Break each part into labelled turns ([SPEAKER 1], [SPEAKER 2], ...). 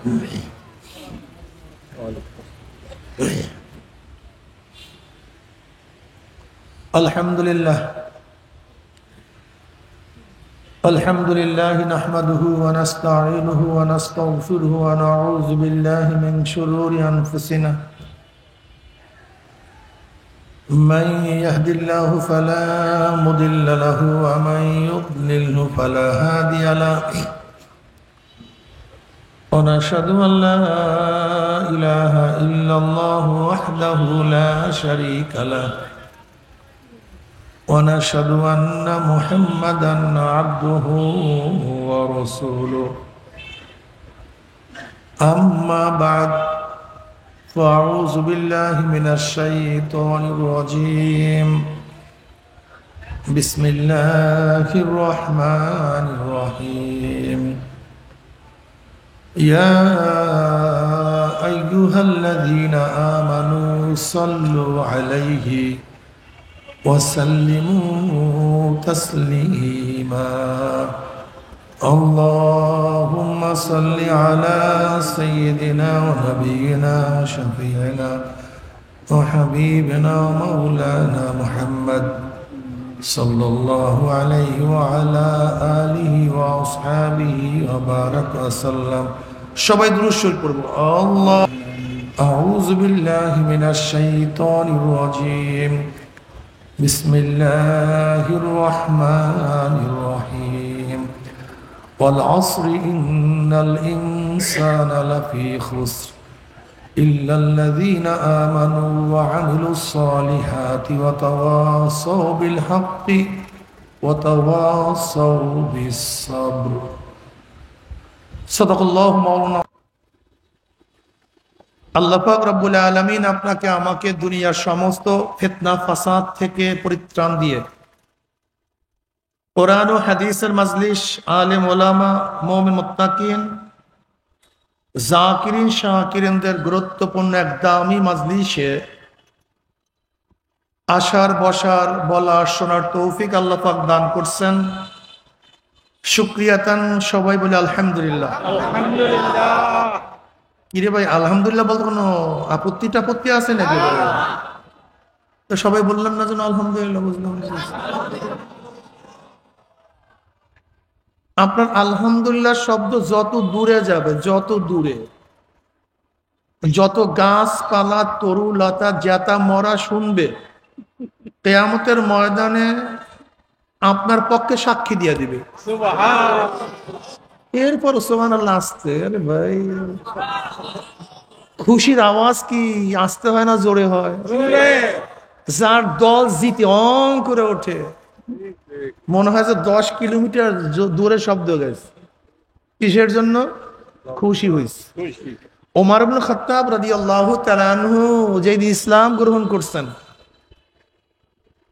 [SPEAKER 1] আলহামদুলিল্লাহ নাহমাদুহু ওয়া নাস্তাঈনুহু ওয়া নাস্তাগফিরুহু ওয়া নাউযু বিল্লাহি মিন শুরুরি আনফুসিনা মান ইয়াহদিল্লাহু ফালা মুদিল্লা লাহু ওয়া মান ইউদ্লিলহু ফালা হাদিয়া লাহু ওয়া নাশহাদু আন লা ইলাহা ইল্লাল্লাহু ওয়াহদাহু লা শারীকা লাহু ونشهد أن محمدا عبده ورسوله أما بعد فأعوذ بالله من الشيطان الرجيم بسم الله الرحمن الرحيم يا أيها الذين آمنوا صلوا عليه وسلموا تسليما اللهم صل على سيدنا ونبينا شفيعنا وحبيبنا ومولانا محمد صلى الله عليه وعلى آله وأصحابه وبارك وسلم সবাই দুরূদ শরীফ পড়ব আল্লাহ আউযু বিল্লাহি মিনাশ শাইতানির রাজীম بسم الله الرحمن الرحيم والعصر إن الإنسان لفي خسر إلا الذين آمنوا وعملوا الصالحات وتواصوا بالحق وتواصوا بالصبر صدق الله مولانا আল্লাহ পাক রব্বুল আলামিন আপনাকে আমাকে দুনিয়ার সমস্ত ফিতনা ফাসাদ থেকে পরিত্রাণ দিয়ে কোরআন ও হাদিসের মাজলিস, আলেম ওলামা, মুমিন মুত্তাকিন, জাকিরিন শাকিরিনদের গুরুত্বপূর্ণ এক দামি মাজলিসে আসার, বসার, বলার, শোনার তৌফিক আল্লাহ পাক দান করছেন। শুকরিয়াতান সবাই বলে আলহামদুলিল্লাহ। আলহামদুলিল্লাহ। কিরে ভাই, আলহামদুলিল্লাহ বলতে কোনো আপত্তি আছে নাকি? তো সবাই বললাম না যেন আলহামদুলিল্লাহ। বুঝলাম আপনার আলহামদুলিল্লাহ শব্দ যত দূরে যাবে, যত দূরে, যত গাছপালা, তরু লতা, জাতা মরা শুনবে, কিয়ামতের ময়দানে আপনার পক্ষে সাক্ষী দিয়ে দিবে। এরপর সুবহানাল্লাহ আসতে, আরে ভাই খুশির আওয়াজ কি আসতে হয় না জোরে হয়? যার দল জিতে অং করে ওঠে, মনে হয় যে 10 কিলোমিটার দূরে শব্দ গেছে। কিসের জন্য? খুশি হয়েছে। ওমর ইবনে খাত্তাব রাদিয়াল্লাহু তাআলা আনহু যেদিন ইসলাম গ্রহণ করছেন,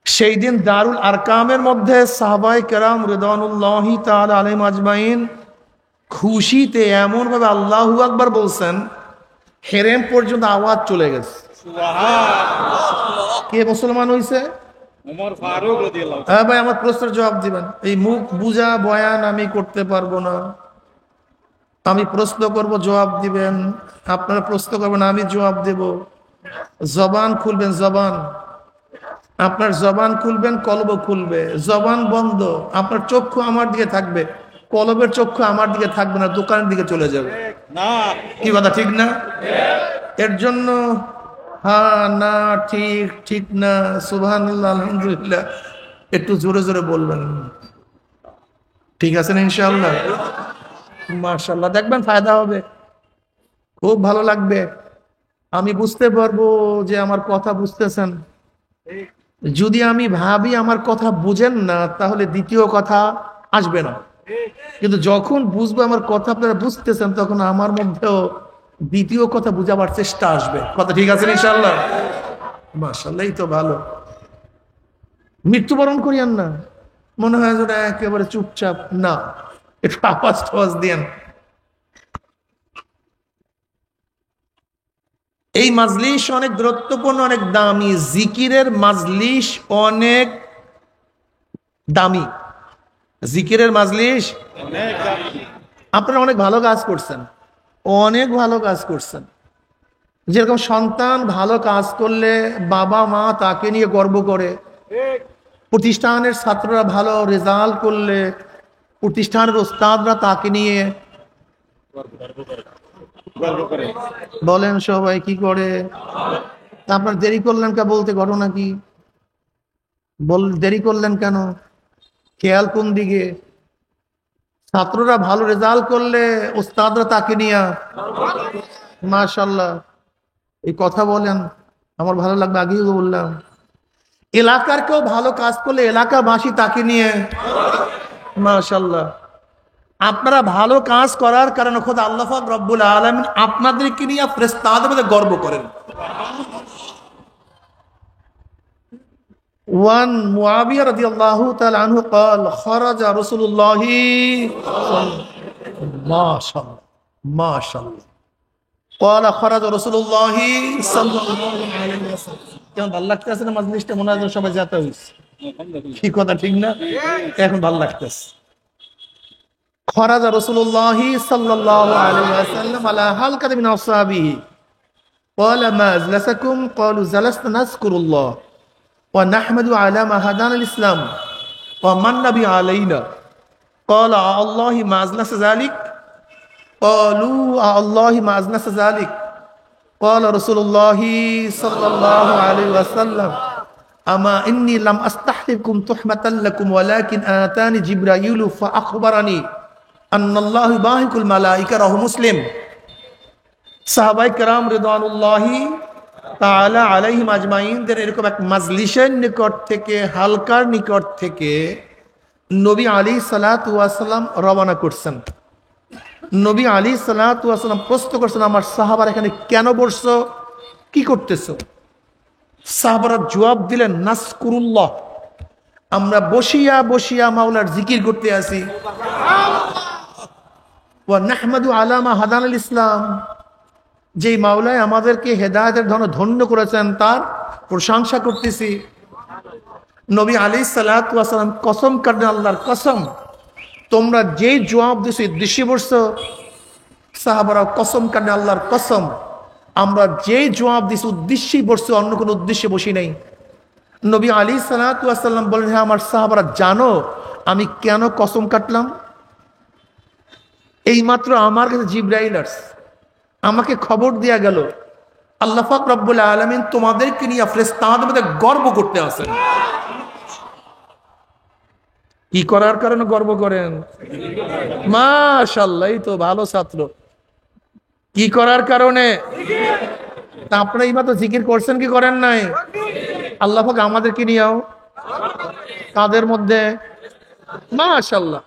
[SPEAKER 1] সেই দিন দারুল আরকামের মধ্যে সাহাবায়ে কেরাম রিদওয়ানুল্লাহি তাআলা আলাইহিম আজমাইন খুশিতে এমন ভাবে আল্লাহু আকবার বলছেন, হেরেম পর্যন্ত আওয়াজ চলে গেছে। কে মুসলমান হইছে? ওমর ফারুক রাদিয়াল্লাহু। হ্যাঁ ভাই, আমার প্রশ্নের জবাব দিবেন। এই মুখ বুঝা বয়ান আমি করতে পারবো না। আমি প্রশ্ন করব, জবাব দিবেন। আপনারা প্রশ্ন করবেন, আমি জবাব দেব। জবান খুলবেন, জবান আপনার জবান খুলবেন, কলব খুলবে। জবান বন্ধ, আপনার চক্ষু আমার দিকে থাকবে, কলবের চক্ষু আমার দিকে থাকবে না, দোকানের দিকে চলে যাবে। কি কথা ঠিক না? এর জন্য হ্যাঁ না, ঠিক, ঠিক না, সুবহানাল্লাহ, আলহামদুলিল্লাহ একটু জোরে জোরে বলবেন। ঠিক আছে না? ইনশাআল্লাহ, মাশাআল্লাহ, দেখবেন ফায়দা হবে, খুব ভালো লাগবে। আমি বুঝতে পারবো যে আমার কথা বুঝতেছেন। যদি আমি ভাবি আমার কথা বুঝেন না, তাহলে দ্বিতীয় কথা আসবে না। কিন্তু যখন বুঝবো আমার কথা আপনারা বুঝতেছেন, তখন আমার মধ্যেও দ্বিতীয় কথা বুঝাবার চেষ্টা আসবে। কথা ঠিক আছে ইনশাআল্লাহ? মাশাআল্লাহ, এই তো ভালো। মৃত্যুবরণ করিয়েন না, মনে হয় যেন একেবারে চুপচাপ না, একটু আওয়াজ টাওয়াজ দেন। এই মাজলিস অনেক গুরুত্বপূর্ণ, অনেক দামি। জিকিরের মাজলিস অনেক দামি। জিকিরের মাজলিস অনেক দামি। আপনারা অনেক ভালো কাজ করছেন। অনেক ভালো কাজ করছেন। যেরকম সন্তান ভালো কাজ করলে বাবা মা তাকে নিয়ে গর্ব করে, প্রতিষ্ঠানের ছাত্ররা ভালো রেজাল্ট করলে প্রতিষ্ঠানের ওস্তাদরা তাকে নিয়ে বলেন সবাই কি করে। তা আপনার দেরি করলেন কে বলতে, ঘটনা কি? দেরি করলেন কেন? খেয়াল কোন দিকে? ছাত্ররা ভালো রেজাল্ট করলে ওস্তাদরা তাকে নিয়ে মাশাআল্লাহ এই কথা বলেন, আমার ভালো লাগবে। আগেই বললাম এলাকার কেউ ভালো কাজ করলে এলাকাবাসী তাকে নিয়ে মাশাআল্লাহ। আপনারা ভালো কাজ করার কারণে খোদা আল্লাহ পাক রব্বুল আলামিন আপনাদেরকে নিয়ে ফেরেশতাদের মধ্যে গর্ব করেন। ওয়ান মুআবিয়া রাদিয়াল্লাহু তাআলা আনহু قال خرج رسول الله মাশাআল্লাহ মাশাআল্লাহ قال خرج رسول الله صلى الله عليه وسلم। কেমন ভালো লাগতেছে না মাজলিসটা? মনে হয় সবাই যেতে হইছে, কি কথা ঠিক না? এখন ভালো লাগতেছে। خرج رسول الله صلى الله عليه وسلم على حلقة من أصحابه قال ما أجلسكم؟ قالوا جلسنا نذكر الله ونحمد على ما هدانا الإسلام ومن بي علينا قال الله ما أجلس ذلك؟ قالوا الله ما أجلس ذلك؟ قال رسول الله صلى الله عليه وسلم أما إني لم أستحلفكم تحمة لكم ولكن آتاني جبرائيل فأخبرني أن الله يباهك الملائكة رواه مسلم। সাহাবায়ে কেরাম রিদওয়ানুল্লাহি তাআলা আলাইহিম আজমাইনদের এরকম এক মাজলিসের নিকট থেকে, হালকার নিকট থেকে নবী আলাইহিস সালাতু ওয়াস সালাম রওনা করছেন। নবী আলাইহিস সালাতু ওয়াস সালাম প্রশ্ন করছেন, আমার সাহাবারা এখানে কেন বসছো, কি করতেছো? সাহাবারা জবাব দিলেন, নাসকুরুল্লাহ, আমরা বসিয়া বসিয়া মাওলার জিকির করতে আছি। ওয়া নাহমাদু আলা মা হাদানাল ইসলাম, যেই মাওলায় আমাদেরকে হেদায়েতের ধন্য ধন্য করেছেন তার প্রশংসা করতেছি। নবী আলাইহিস সালাতু ওয়াস সালাম কসম করেন, আল্লাহর কসম, তোমরা যেই জবাব দিছো উদ্দেশ্যে বসছো। সাহাবারা কসম করেন, আল্লাহর কসম, আমরা যেই জবাব দিছি উদ্দেশ্যেই বসছি, অন্য কোনো উদ্দেশ্যে বসি নাই। নবী আলাইহিস সালাতু ওয়াস সালাম বলেন, হ্যাঁ আমার সাহাবারা জানো আমি কেন কসম কাটলাম? এইমাত্র আমার কাছে জিবরাইল আসছে, আমাকে খবর দেয়া গেল আল্লাহ পাক রব্বুল আলামিন তোমাদেরকে নিয়ে ফেরেশতাদের মধ্যে গর্ব করতে আছেন। কি করার কারণে গর্ব করেন? মাশাআল্লাহ, এই তো ভালো ছাত্র। কি করার কারণে? তা আপনারা এইমাত্র জিকির করছেন কি করেন নাই? আল্লাহ পাক আমাদেরকে নিয়েও তাদের মধ্যে মাশাআল্লাহ।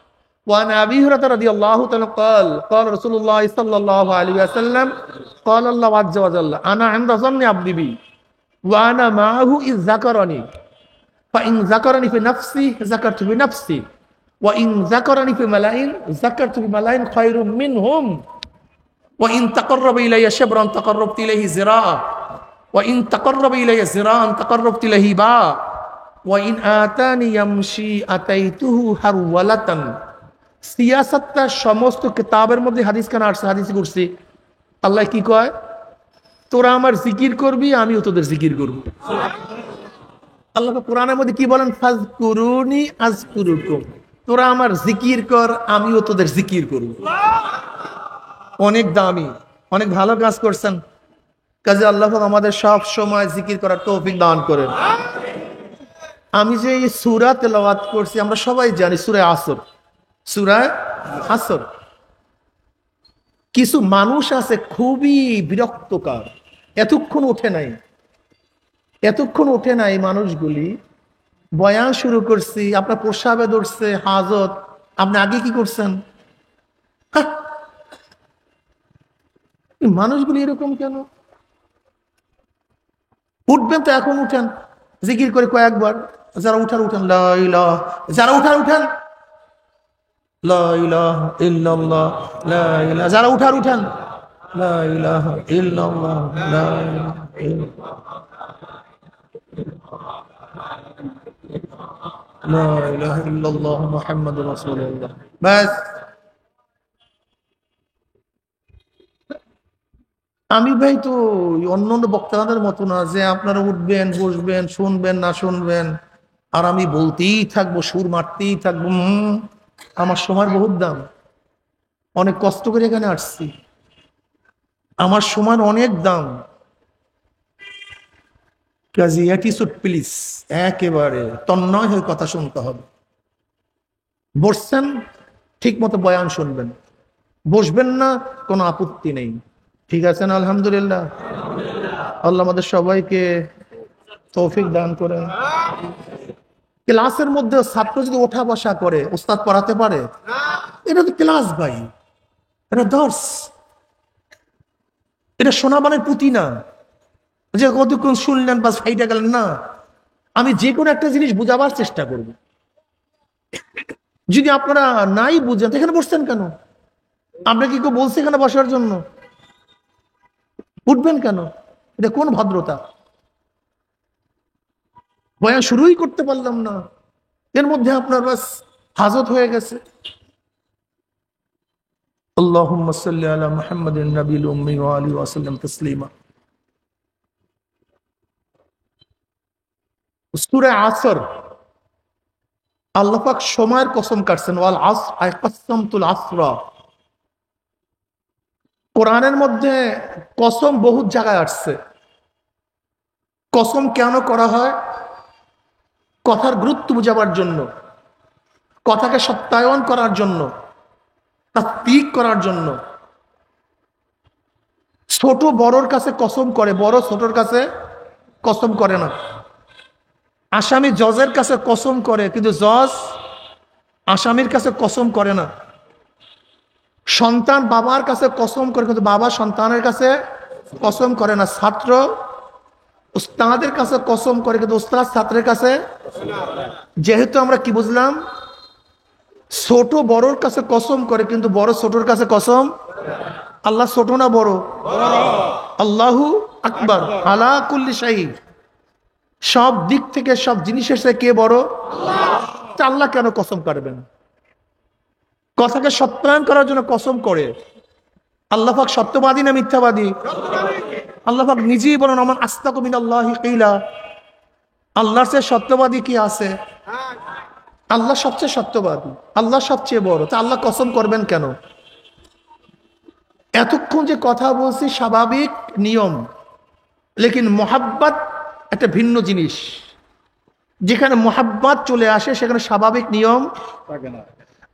[SPEAKER 1] وعن أبي هريرة رضي الله تعالى قال قال رسول الله صلى الله عليه وسلم قال الله عز وجل أنا عند ظن عبدي بي وأنا معه إذ ذكرني فإن ذكرني في نفسي ذكرت في نفسي وإن ذكرني في ملأ ذكرت في ملأ خير منهم وإن تقرب إلي شبرا تقربت إليه ذراعا وإن تقرب إلي ذراعا تقربت إليه باعا وإن آتاني يمشي أتيته هرولة। সিয়াসাতটা সমস্ত কিতাবের মধ্যে হাদিস খানা আসছে, হাদিস করছি। আল্লাহ কি কয়? তোরা আমার জিকির করবি, আমিও তোদের জিকির করব। আল্লাহ কোরআনের মধ্যে কি বলেন? ফাজকুরুনি আযকুরুকুম, তোরা আমার জিকির কর, আমিও তোদের জিকির করব। অনেক দামি, অনেক ভালো কাজ করছেন। কাজে আল্লাহ আমাদের সব সময় জিকির করার তৌফিক দান করেন। আমি যে এই সূরা তেলাওয়াত করছি, আমরা সবাই জানি সূরা আসর, সূরা আসর। কিছু মানুষ আছে খুবই বিরক্তকার, এতক্ষণ ওঠে নাই মানুষগুলি। বয়ান শুরু করছি, আপনার প্রসাবে ধরছে হাজত, আপনি আগে কি করছেন? মানুষগুলি এরকম কেন? উঠবেন তো এখন উঠেন, জিকির করে কয়েকবার। যারা উঠার উঠেন, লা ইলাহা, যারা উঠান লা ইলাহা ইল্লাল্লাহ, লা ইলাহা, যারা উঠান লা ইলাহা ইল্লাল্লাহ, লা ইলাহা ইল্লাল্লাহ, লা ইলাহা ইল্লাল্লাহ মুহাম্মাদুর রাসূলুল্লাহ। বাস আমি ভাই তো অন্য অন্য বক্তাদের মতো না যে আপনারা উঠবেন বসবেন শুনবেন না শুনবেন আর আমি বলতেই থাকবো, সুর মারতেই থাকবো। আমার সময়ের বহুত দাম, অনেক কষ্ট করে এখানে আসছি, আমার সময়ের অনেক দাম। কাজী অ্যাটিটিউড প্লিজ, একেবারে তন্ময় হয়ে কথা শুনতে হবে। বসছেন ঠিক মতো বয়ান শুনবেন, বসবেন না কোনো আপত্তি নেই, ঠিক আছে না? আলহামদুলিল্লাহ। আল্লাহ আমাদের সবাইকে তৌফিক দান করেন। ক্লাসের মধ্যে ছাত্র যদি ওঠা বসা করে ওস্তাদ পড়াতে পারে? এটা তো ক্লাস ভাই, এটা দর্শ, এটা সোনাবানের পুঁতি না যে কতক্ষণ শুনলেন বা সাইডে গেলেন না। আমি যে কোনো একটা জিনিস বুঝাবার চেষ্টা করব। যদি আপনারা নাই বুঝেন এখানে বসছেন কেন? আমরা কি কেউ বলছি এখানে বসার জন্য? উঠবেন কেন? এটা কোন ভদ্রতা? বয়ান শুরুই করতে পারলাম না, এর মধ্যে আপনার বাস হাজত হয়ে গেছে। আল্লাহুম্মা সাল্লি আলা মুহাম্মাদিন নাবিয়্যিল উম্মি ওয়া আলিহি ওয়া সাল্লাম তাসলিমা। সূরা আসর, আল্লাহ পাক সময়ের কসম কাটছেন, ওয়াল আসর আই কাসসামতুল আসরা। কোরআনের মধ্যে কসম বহুত জায়গায় আসছে। কসম কেন করা হয়? কথার গুরুত্ব বোঝাবার জন্য, কথাকে সত্যায়ন করার জন্য, তাসদীক করার জন্য। ছোট বড়র কাছে কসম করে, বড় ছোটর কাছে কসম করে না। আসামি জজের কাছে কসম করে, কিন্তু জজ আসামির কাছে কসম করে না। সন্তান বাবার কাছে কসম করে, কিন্তু বাবা সন্তানের কাছে কসম করে না। ছাত্র উস্তাদের কাছে কসম করে, কিন্তু উস্তাদ ছাত্রের কাছে। যেহেতু আমরা কি বুঝলাম? ছোট বড়র কাছে কসম করে, কিন্তু বড় ছোটর কাছে কসম। আল্লাহ ছোট না বড়? আল্লাহু আকবার আলা কুল্লি শাইইন। সব দিক থেকে সব জিনিসের সাথে কে বড়? তা আল্লাহ কেন কসম কাটবেন? কথাকে সত্যায়ন করার জন্য কসম করে। আল্লাহ পাক সত্যবাদী না মিথ্যাবাদী? আল্লাহ পাক নিজেই বলেন, আমার আস্তাকু মিনাল্লাহি কিলা। আল্লাহর চেয়ে সত্যবাদী কি আছে? আল্লাহ সবচেয়ে সত্যবাদী, আল্লাহ সবচেয়ে বড়। তা আল্লাহ কসম করবেন কেন? এতক্ষণ যে কথা বলছি স্বাভাবিক নিয়ম, লেকিন মোহাব্বত একটা ভিন্ন জিনিস। যেখানে মোহাব্বত চলে আসে সেখানে স্বাভাবিক নিয়ম থাকে না।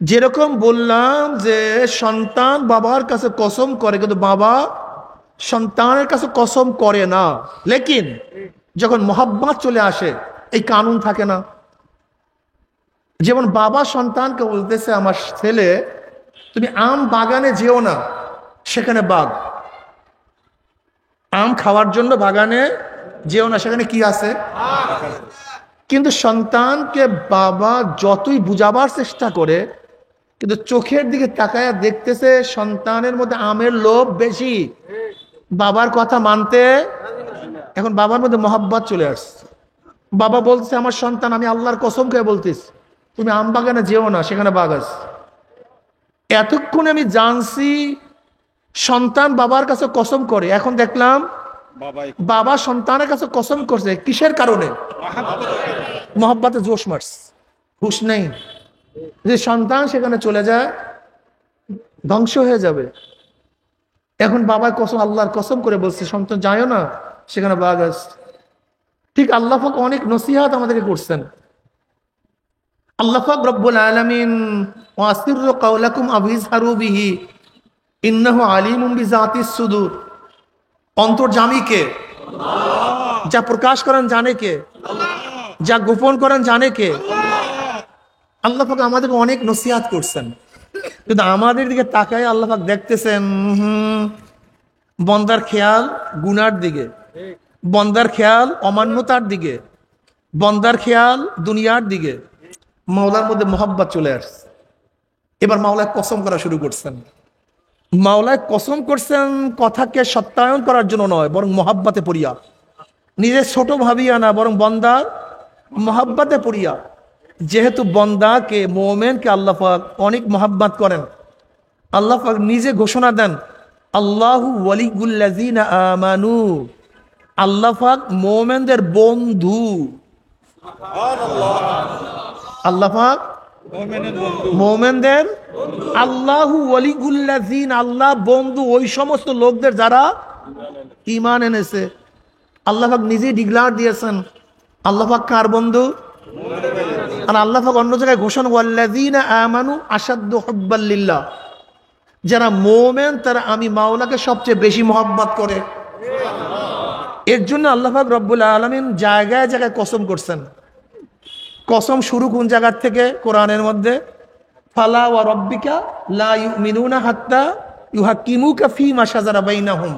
[SPEAKER 1] যেরকম বললাম যে সন্তান বাবার কাছে কসম করে, কিন্তু বাবা সন্তানের কাছে কসম করে না। লেকিন যখন মোহাব্বত চলে আসে এই কানুন থাকে না। যেমন বাবা সন্তানকে বলতেছে, আমার ছেলে তুমি আম বাগানে যেও না, সেখানে বাঘ। আম খাওয়ার জন্য বাগানে যেও না, সেখানে কি আছে? কিন্তু সন্তানকে বাবা যতই বুঝাবার চেষ্টা করে, কিন্তু চোখের দিকে তাকায় দেখতেছে সন্তানের মধ্যে আমের লোভ বেশি, বাবার কথা মানতে। এখন বাবার মধ্যে মহব্বত চলে আসছে। বাবা বলছে, আমার সন্তান আমি আল্লাহর কসম খেয়ে বলতেছি তুমি আম বাগানে যেও না, সেখানে বাঘ আছে। এতক্ষণ আমি জানছি সন্তান বাবার কাছে কসম করে, এখন দেখলাম বাবা সন্তানের কাছে কসম করছে। কিসের কারণে? মহব্বতে জোশ মারছে, হুশ নেই। যে সন্তান সেখানে চলে যায় ধ্বংস হয়ে যাবে। এখন বাবার কসম, আল্লাহর কসম করে বলছে সন্তান যায়ও না, সেখানে বাঘ আছে। ঠিক আল্লাহ পাক অনেক নসিহত আমাদেরকে করছেন। আল্লাহ পাক রব্বুল আলামিন ওয়াসিরু কাওলাকুম আবিজহারু বিহি ইন্নাহু আলিমুম বিযাতিস সুদূর। অন্তর্যামী কে? যা প্রকাশ করেন জানে কে? যা গোপন করেন জানে কে? আল্লাহ পাক আমাদেরকে অনেক নসিহত করছেন, কিন্তু আমাদের দিকে তাকায় আল্লাহ পাক দেখতেছেন বন্দার খেয়াল গুনার দিকে, বন্দার খেয়াল অমান্যতার দিকে, বন্দার খেয়াল দুনিয়ার দিকে। মাওলার মধ্যে মোহাব্বত চলে আসছে। এবার মাওলায় কসম করা শুরু করছেন। মাওলায় কসম করছেন কথাকে সত্যায়ন করার জন্য নয়, বরং মোহাব্বতে পড়িয়া, নিজের ছোট ভাবিয়া না, বরং বন্দার মোহাব্বতে পড়িয়া। যেহেতু বন্দাকে মোমেনকে আল্লাহ পাক অনেক মোহাব্বত করেন, আল্লাহ পাক নিজে ঘোষণা দেন আল্লাহু ওয়ালিউল্লাযিনা আমানু, আল্লাহ পাক মুমিনদের বন্ধু। আল্লাহ পাক মুমিনদের, আল্লাহু ওয়ালিউল্লাযিনা, আল্লাহ বন্ধু ওই সমস্ত লোকদের যারা ঈমান এনেছে। আল্লাহ পাক নিজেই ডিক্লেয়ার দিয়েছেন আল্লাহ পাক কার বন্ধু। আর আল্লাহ পাক অন্য জায়গায় ঘোষণা, ওয়াল্লাযিনা আমানু আশাদ্দু হুব্বাল লিল্লাহ, যারা মুমিন তারা আমি মাওলাকে সবচেয়ে বেশি মহব্বত করে। এর জন্য আল্লাহ পাক রব্বুল আলামিন জায়গায় জায়গায় কসম করছেন। কসম শুরু কোন জায়গার থেকে? কোরআনের মধ্যে, ফালা ওয়া রাব্বিকা লা ইউমিনুনা হাত্তা ইউহাক্কিমুকা ফীমা শাজারা বাইনাহুম।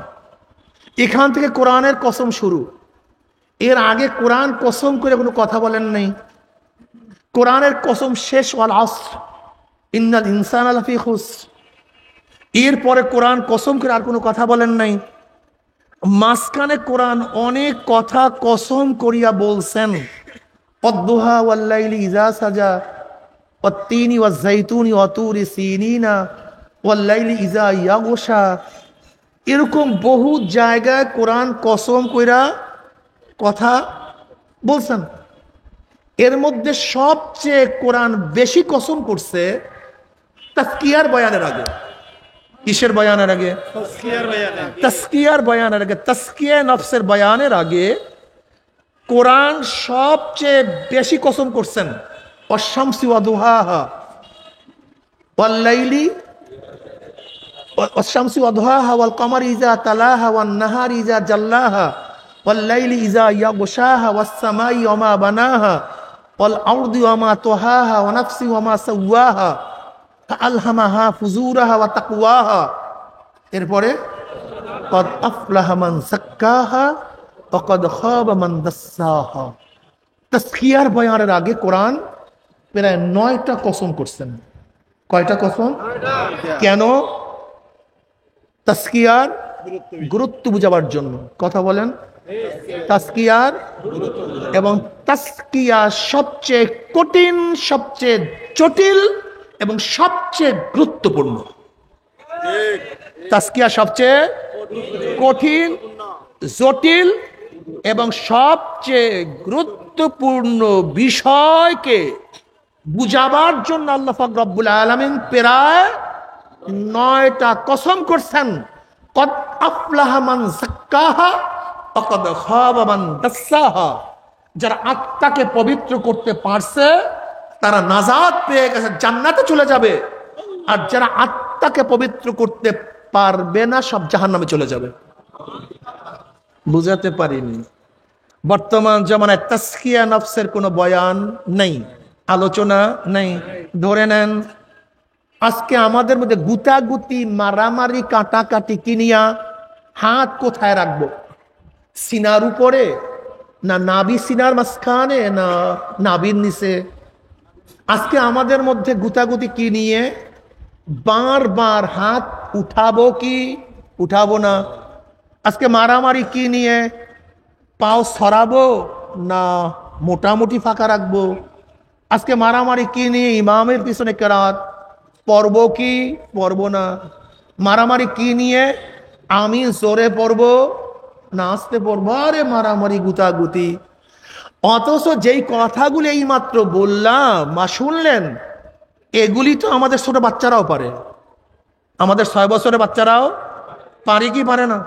[SPEAKER 1] এখান থেকে কোরআনের কসম শুরু। এর আগে কোরআন কসম করে কোনো কথা বলেন নাই। কোরআনের কসম শেষ, ওয়াল আসর ইন্নাল ইনসানা লাফি খুসর। এরপরে কোরআন কসম করে আর কোনো কথা বলেন নাই। মাঝখানে কোরআন অনেক কথা কসম করিয়া বলছেন, ওয়াদ-দুহা ওয়াল-লাইলি ইযা সাজা ওয়াত-তিনি ওয়াজ-যাইতুনি ওয়া তুরি সিনিনা ওয়াল-লাইলি ইযা ইয়াগশা। এরকম বহু জায়গায় কোরআন কসম কইরা কথা বলছেন। এর মধ্যে সবচেয়ে কোরআন বেশি কসম করছে তাজকিয়ার বয়ানের আগে। কিসের বয়ানের আগে? তাজকিয়ার বয়ানের আগে, তাজকিয়া নফসের বয়ানের আগে কোরআন সবচেয়ে বেশি কসম করছেন ওয়াশ-শামসি ওয়া দুহাহা ওয়াল-লাইলি ওয়াশ-শামসি ওয়া দুহাহা ওয়াল-কমারি ইযা তালাহা ওয়ান-নাহারি ইযা জাল্লাহা ওয়াল-লাইলি ইযা ইয়াগশাহা ওয়াস-সামাই ওয়া মা বানাহা ওয়াল-আরদি ওয়া মা তুহাহা ওয়া নাফসি ওয়া মা সাওয়াহা ফাআলহামাহা ফুজুরাহা ওয়া তাকওয়াহা। এরপরে ক্বাদ আফলাহা মান যাক্কাহা ওয়া ক্বাদ খাবা মান দাসসাহা। তাজকিয়ার বয়ানের আগে কোরআন প্রায় 9টা কসম করছেন। কয়টা কসম? কেন? তাজকিয়ার গুরুত্ব বুঝাবার জন্য। কথা বলেন। তাজকিয়ার, এবং তাজকিয়া সবচেয়ে কঠিন, সবচেয়ে জটিল এবং সবচেয়ে গুরুত্বপূর্ণ। তাজকিয়া সবচেয়ে কঠিন, জটিল এবং সবচেয়ে গুরুত্বপূর্ণ বিষয়কে বুঝাবার জন্য আল্লাহ পাক রব্বুল আলামিন প্রায় 9টা কসম করছেন। ক্বাদ আফলাহা মান যাক্কাহা ওয়া ক্বাদ খাবা মান দাসসাহা। যারা আত্মাকে পবিত্র করতে পারছে তারা নাজাত পেয়ে গেছে, জান্নাতে চলে যাবে। আর যারা আত্মাকে পবিত্র করতে পারবে না সব জাহান্নামে চলে যাবে। বুঝাতে পারিনি? বর্তমান জামানায় তাজকিয়া নফসের কোনো বয়ান নেই, আলোচনা নেই। ধরে নেন আজকে আমাদের মধ্যে গুতাগুতি, মারামারি, কাটাকাটি কিনিয়া হাত কোথায় রাখবো? সিনার উপরে, না নাভি সিনার মাঝখানে, না নাভির নিচে? আজকে আমাদের মধ্যে গুতাগুতি কি নিয়ে? বারবার হাত উঠাবো কি উঠাবো না? আজকে মারামারি কি নিয়ে? পাও সরাবো না মোটামুটি ফাঁকা রাখবো? আজকে মারামারি কি নিয়ে? ইমামের পিছনে কেরাত পড়বো কি পড়বো না? মারামারি কি নিয়ে? আমি জোরে পড়বো না আস্তে পড়বো? আরে মারামারি, গুতাগুতি। অথচ যেই কথাগুলো এই মাত্র বললাম, মা শুনলেন, এগুলি তো আমাদের ছোট বাচ্চারাও পারে। আমাদের 6 বছরের বাচ্চারাও পারে কি পারে না?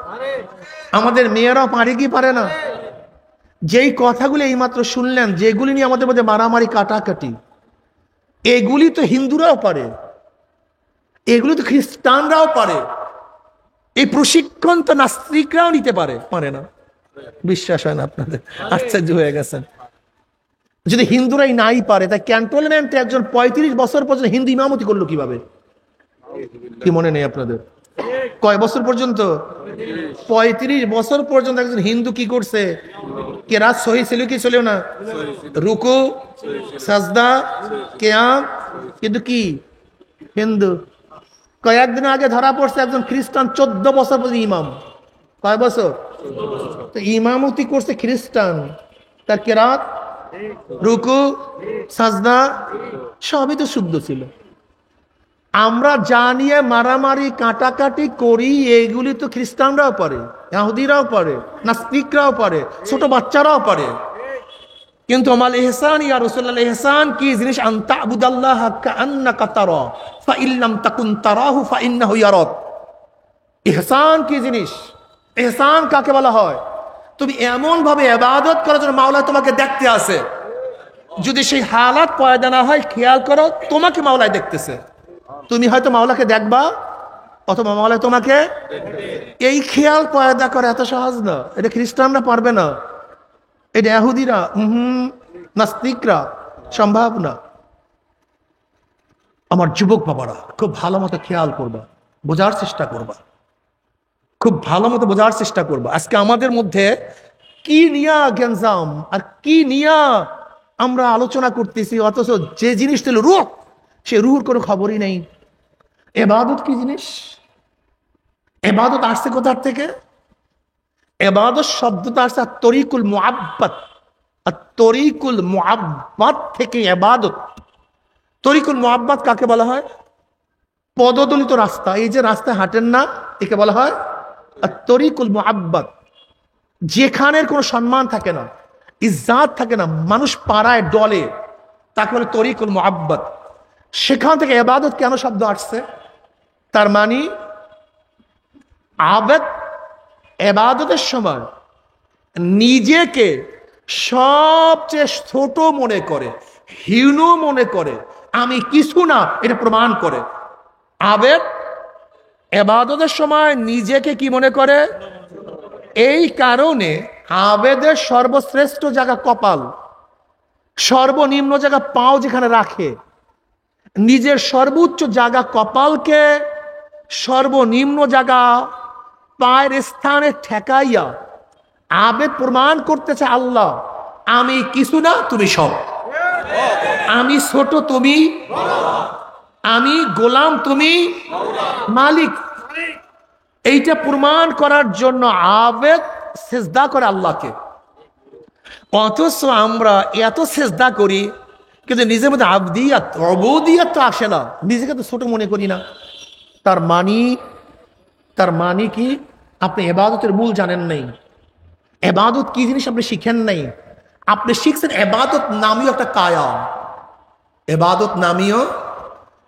[SPEAKER 1] আমাদের মেয়েরাও পারে কি পারে না? যেই কথাগুলো এই মাত্র শুনলেন, যেগুলি নিয়ে আমাদের মধ্যে মারামারি, কাটাকাটি, এগুলি তো হিন্দুরাও পারে, এগুলি তো খ্রিস্টানরাও পারে। এই প্রশিক্ষণ তো নাস্তিকরাও নিতে পারে, পারে না? বিশ্বাস হয় না আপনাদের? আশ্চর্য হয়ে গেছেন। যদি হিন্দুরাই নাই পারে, তাই ক্যান্টনমেন্টে একজন 35 বছর পর্যন্ত হিন্দু ইমামতি করলো কিভাবে? কি মনে নেই আপনাদের? কয় বছর পর্যন্ত? 35 বছর পর্যন্ত একজন হিন্দু কি করছে? কেরাত সহি ছিল কি ছিল না? রুকু, সাজদা, কিয়াম, কিন্তু কি হিন্দু। কয়েকদিন আগে ধরা পড়ছে একজন খ্রিস্টান 14 বছর পর্যন্ত ইমাম। কয় বছর? তো ইমামতি করছে খ্রিস্টান, তার কেরাত, রুকু, সাজদা সবই তো শুদ্ধ ছিল। আমরা যা নিয়ে মারামারি কাটাকাটি করি এইগুলি তো খ্রিস্টানরাও পারে, ইহুদিরাও পারে, নাস্তিকরাও পারে, ছোট বাচ্চারাও পারে। কিন্তু আমাল ইহসান ইয়া রাসূলুল্লাহ, ইহসান কি জিনিস? আন তা'বুদাল্লাহ কাআন্নাকা তারা ফা ইন লাম তাকুন তারাহু ফা ইন্নাহু ইয়ারাক। ইহসান কি জিনিস? ইহসান কাকে বলা হয়? তুমি এমন ভাবে ইবাদত করো যেন মাওলা তোমাকে দেখতে আসে। যদি সেই হালাত পয়দা না হয়, খেয়াল করো তোমাকে মাওলাই দেখতেছে। তুমি হয়তো মাওলাকে দেখবা অথবা মাওলা তোমাকে, এই খেয়াল পয়দা করা এত সহজ না। এটা খ্রিস্টানরা পারবে না, এটা ইহুদিরা, নাস্তিকরা সম্ভব না। আমার যুবক বাবারা, খুব ভালো মতো খেয়াল করবা, বোঝার চেষ্টা করবা, খুব ভালো মতো বোঝার চেষ্টা করবা। আজকে আমাদের মধ্যে কি নিয়া গ্যাঞ্জাম আর কি নিয়া আমরা আলোচনা করতেছি, অথচ যে জিনিস ছিল রূহ, সে রুহুর কোনো খবরই নেই। ইবাদত কি জিনিস? ইবাদত আসছে কোথার থেকে? ইবাদত শব্দটা আসছে তরিকুল মুআব্বাদ, আর তরিকুল মুআব্বাদ থেকে ইবাদত। তরিকুল মুআব্বাদ কাকে বলা হয়? পদদলিত রাস্তা, এই যে রাস্তায় হাঁটেন না, একে বলা হয় আর তরিকুল মুআব্বাদ। যেখানের কোনো সম্মান থাকে না, ইজ্জাত থাকে না, মানুষ পাড়ায় ডলে, তাকে বলে তরিকুল মুআব্বাদ। সেখান থেকে ইবাদত কেন শব্দ আসছে? তার মানে আবেদ ইবাদতের সময় নিজেকে সবচেয়ে ছোট মনে করে, হীন মনে করে, আমি কিছু না, এটা প্রমাণ করে। আবেদ ইবাদতের সময় নিজেকে কি মনে করে? এই কারণে আবেদের সর্বশ্রেষ্ঠ জায়গা কপাল, সর্বনিম্ন জায়গা পাও যেখানে রাখে। নিজের সর্বোচ্চ জায়গা কপালকে সর্বনিম্ন জায়গা পায়ের স্থানে ঠেকাইয়া আবেদ প্রমাণ করতেছে, আল্লাহ আমি কিছু না, তুমি সব। আমি ছোট, তুমি, আমি গোলাম, তুমি মালিক। এইটা প্রমাণ করার জন্য আবেদ সেজদা করে আল্লাহকে। অথচ আমরা এত সেজদা করি, কিন্তু নিজের মধ্যে আবদিয়াত, অবদিয়াত তো আসে না, নিজেকে তো ছোট মনে করি না। তার মানে কি? আপনি ইবাদতের মূল জানেন নাই। ইবাদত কি জিনিস আপনি শিখেন নাই। আপনি শিখছেন ইবাদত নামীয় একটা কায়া, ইবাদত নামীয়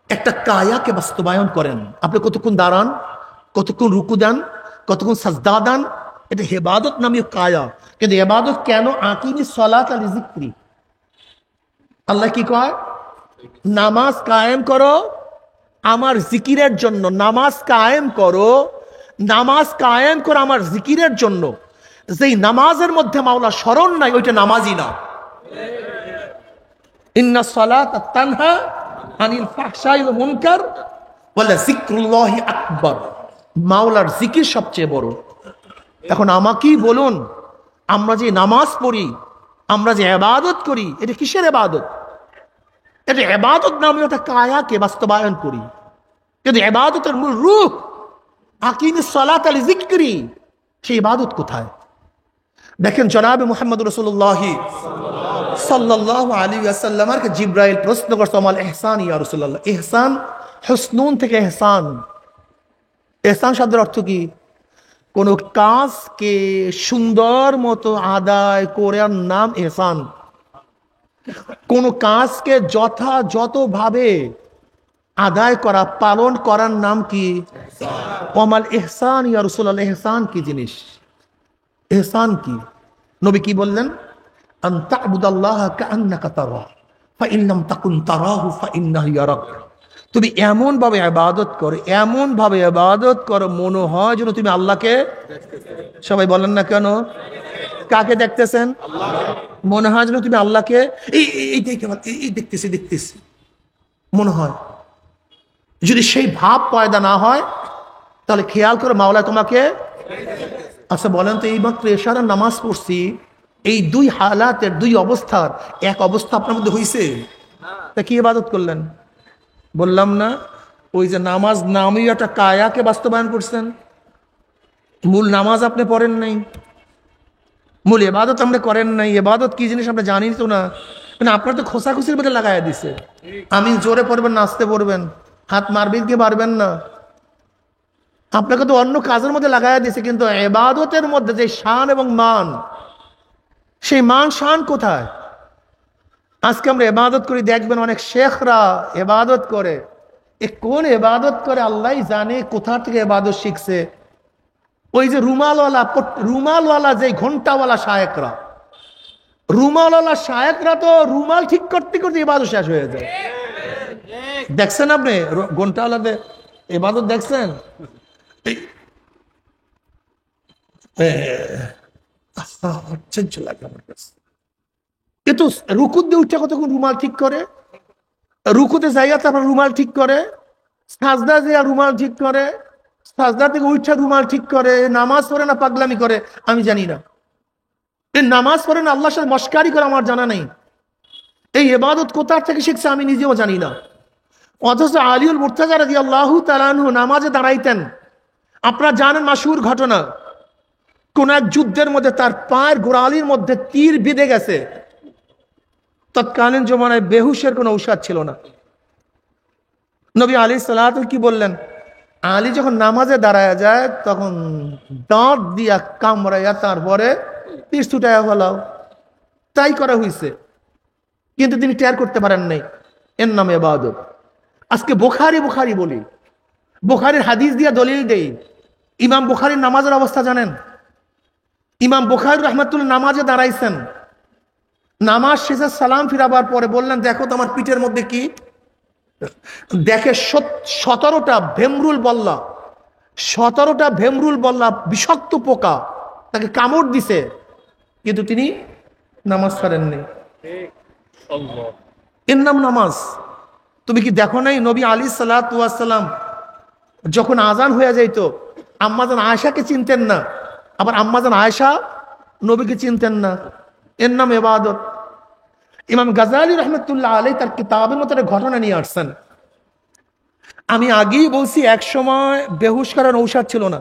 [SPEAKER 1] একটা কায়াকে বাস্তবায়ন করেন। আপনি কতক্ষণ দাঁড়ান, কতক্ষণ রুকু দেন, কতক্ষণ সাজদা দেন, এটা ইবাদত নামীয় কায়া। কিন্তু ইবাদত কেন? আকিমিস সালাত আলি যিকরি। আল্লাহ কি কয়? নামাজ কায়েম করো আমার জিকিরের জন্য। নামাজ কায়েম করো, নামাজ কায়েম করো আমার জিকিরের জন্য। যেই নামাজের মধ্যে মাওলা স্মরণ নাই, ওইটা নামাজই না। ইন্না সালাতা তানহা আনিল ফাহশাই ওয়াল মুনকার ওয়ালা যিকরুল্লাহি আকবার। মাওলার জিকির সবচেয়ে বড়। এখন আমাকেই বলুন, আমরা যে নামাজ পড়ি, আমরা যে ইবাদত করি, এটা কিসের ইবাদত? এটা ইবাদত নামে একটা কায়াকে বাস্তবায়ন করি। কিন্তু ইবাদতের মূল রূপ আকিমিস সালাত আলি যিকরি, সেই ইবাদত কোথায়? দেখেন জনাবে মুহাম্মদ রাসূলুল্লাহ সাল্লাল্লাহু আলাইহি ওয়াসাল্লামকে জিবরাইল প্রশ্ন করছে, আমাল ইহসান ইয়া রাসূলুল্লাহ। ইহসান হুসনুন থেকে ইহসান। ইহসান শব্দের অর্থ কি? কোন কাজকে সুন্দর মতো আদায় করার নাম ইহসান। কোন কাজকে যথাযথভাবে আদায় করা, পালন করার নাম কি? আমাল ইহসান ইয়া রাসূলুল্লাহ। ইহসান কি জিনিস? ইহসান কি? নবী কি বললেন? আন তা'বুদাল্লাহা কাআন্নাকা তারাহু ফা ইন লাম তাকুন তারাহু ফা ইন্নাহু ইয়ারাক। তুমি এমন ভাবে ইবাদত করো, এমন ভাবে ইবাদত করো মনে হয় যেন তুমি আল্লাহকে, সবাই বলেন না কেন, কাকে দেখতেছেন? মনে হয় যেন তুমি আল্লাহকে এই দেখতেছি মনে হয়। যদি সেই ভাব পয়দা না হয়, তাহলে খেয়াল করে মাওলা তোমাকে। আচ্ছা বলেন তো, এই মাত্র এশারের নামাজ পড়ছি, এই দুই হালাতের, দুই অবস্থার এক অবস্থা আপনার মধ্যে হয়েছে, তা কি ইবাদত করলেন? বললাম না, ওই যে নামাজ নামীয় একটা কায়াকে বাস্তবায়ন করছেন। মূল নামাজ আপনি পড়েন নাই, মূল ইবাদত আপনি করেন নাই। ইবাদত কি জিনিস আপনি জানেন তো না। মানে আপনার তো খোসাখুসির মধ্যে লাগাইয়া দিছে। আমি জোরে পড়বেন, নাচতে পড়বেন, হাত মারবেন কি মারবেন না? আপনাকে তো অন্য কাজের মধ্যে লাগাইয়া দিয়েছে, কিন্তু ইবাদতের মধ্যে যে শান এবং মান, সেই মান শান কোথায়? আজকে আমরা ইবাদত করি, দেখবেন অনেক শেখরা ইবাদত করে, এ কোন ইবাদত করে আল্লাহ জানে, কোথা থেকে ইবাদত শিখছে। ওই যে রুমালওয়ালা যে ঘন্টাওয়ালা শায়েকরা, রুমালওয়ালা শায়েকরা তো রুমাল ঠিক করতে করতে ইবাদত শেষ হয়ে যায়। দেখছেন আপনি ঘন্টাওয়ালাদের ইবাদত দেখছেন? আশ্চর্য লাগে আমার কাছে। এ তো রুকুত দিয়ে উঠে কতক্ষণ রুমাল ঠিক করে, রুকুতে জায়গা তারপর রুমাল ঠিক করে, সাজদা যে রুমাল ঠিক করে, সাজদা থেকে উঠে রুমাল ঠিক করে। নামাজ পড়ে না পাগলামি করে আমি জানি না, এই নামাজ পড়ে না আল্লাহর সাথে মস্কারি করে আমার জানা নেই। এই ইবাদত কোথা থেকে শিখছে আমি নিজেও জানি না। অথচ আলিউল মুর্তাজা রাদিয়াল্লাহু তাআলা আনহু নামাজে দাঁড়াইতেন। আপনারা জানেন মাশহুর ঘটনা, কোন এক যুদ্ধের মধ্যে তার পায়ের গোড়ালির মধ্যে তীর বিঁধে গেছে। তৎকালীন জমানায় বেহুশের কোনো ঔষধ ছিল না। নবী আলাইহিস সালাতু কি বললেন? আলী যখন নামাজে দাঁড়ায় যায় তখন দাঁত দিয়া কামড়াইয়া তারপরে তীর ছুটাইয়া ফেলাও। তাই করা হয়েছে, কিন্তু তিনি টের করতে পারেন নাই। এর নামে ইবাদত। আজকে বুখারী বুখারী বলি, বুখারীর হাদিস দিয়া দলিল দেই। ইমাম বুখারীর নামাজের অবস্থা জানেন? ইমাম বুখারী রাহমাতুল্লাহ নামাজে দাঁড়াইছেন, নামাজ শেষে সালাম ফিরাবার পরে বললেন, দেখো তো আমার পিঠের মধ্যে কি? দেখে 17টা ভেমরুল বল্লা, 17টা ভেমরুল বল্লা বিষাক্ত পোকা তাকে কামড় দিছে, কিন্তু তিনি নামাজ ছাড়েননি। এর নাম নামাজ। তুমি কি দেখো নাই নবী আলাইহিস সালাতু ওয়াস সালাম যখন আজান হয়ে যাইতো আম্মাজান আয়েশাকে চিনতেন না, আবার আম্মাজান আয়েশা নবীকে চিনতেন না। এর নাম ইবাদত। ইমাম গাজালি রহমতুল্লাহ আলাইহি তার কিতাবের মধ্যে একটা ঘটনা নিয়ে আসছেন। আমি আগেই বলছি, এক সময় বেহুশ করার ঔষধ ছিল না।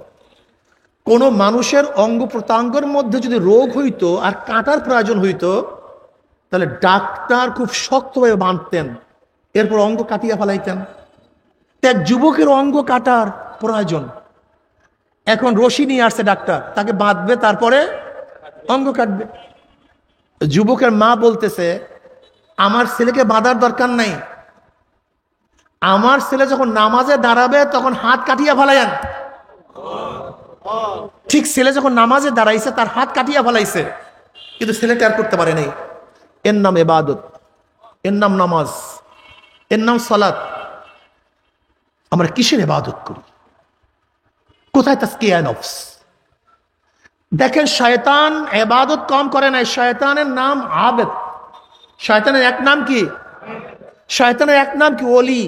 [SPEAKER 1] কোন মানুষের অঙ্গ প্রত্যঙ্গের মধ্যে যদি রোগ হইতো আর কাটার প্রয়োজন হইতো, তাহলে ডাক্তার খুব শক্তভাবে বাঁধতেন, এরপর অঙ্গ কাটিয়ে ফেলাইতেন। এক যুবকের অঙ্গ কাটার প্রয়োজন, এখন রশি নিয়ে আসছে ডাক্তার, তাকে বাঁধবে তারপরে অঙ্গ কাটবে। যুবকের মা বলতেছে, আমার ছেলেকে বাঁধার দরকার নাই, আমার ছেলে যখন নামাজে দাঁড়াবে তখন হাত কাটিয়া ফেলাইন। ঠিক ছেলে যখন নামাজে দাঁড়াইছে তার হাত কাটিয়া ফেলাইছে, কিন্তু ছেলে টের করতে পারে নাই। এর নাম ইবাদত, এর নাম নামাজ, এর নাম সালাত। আমরা কিসের ইবাদত করি? কোথায় তাজকিয়া নফস? দেখেন, শয়তান ইবাদত কম করে নাই, শয়তানের নাম আবেদ। শয়তানের এক নাম কি? শয়তানের এক নাম কি? ওলি,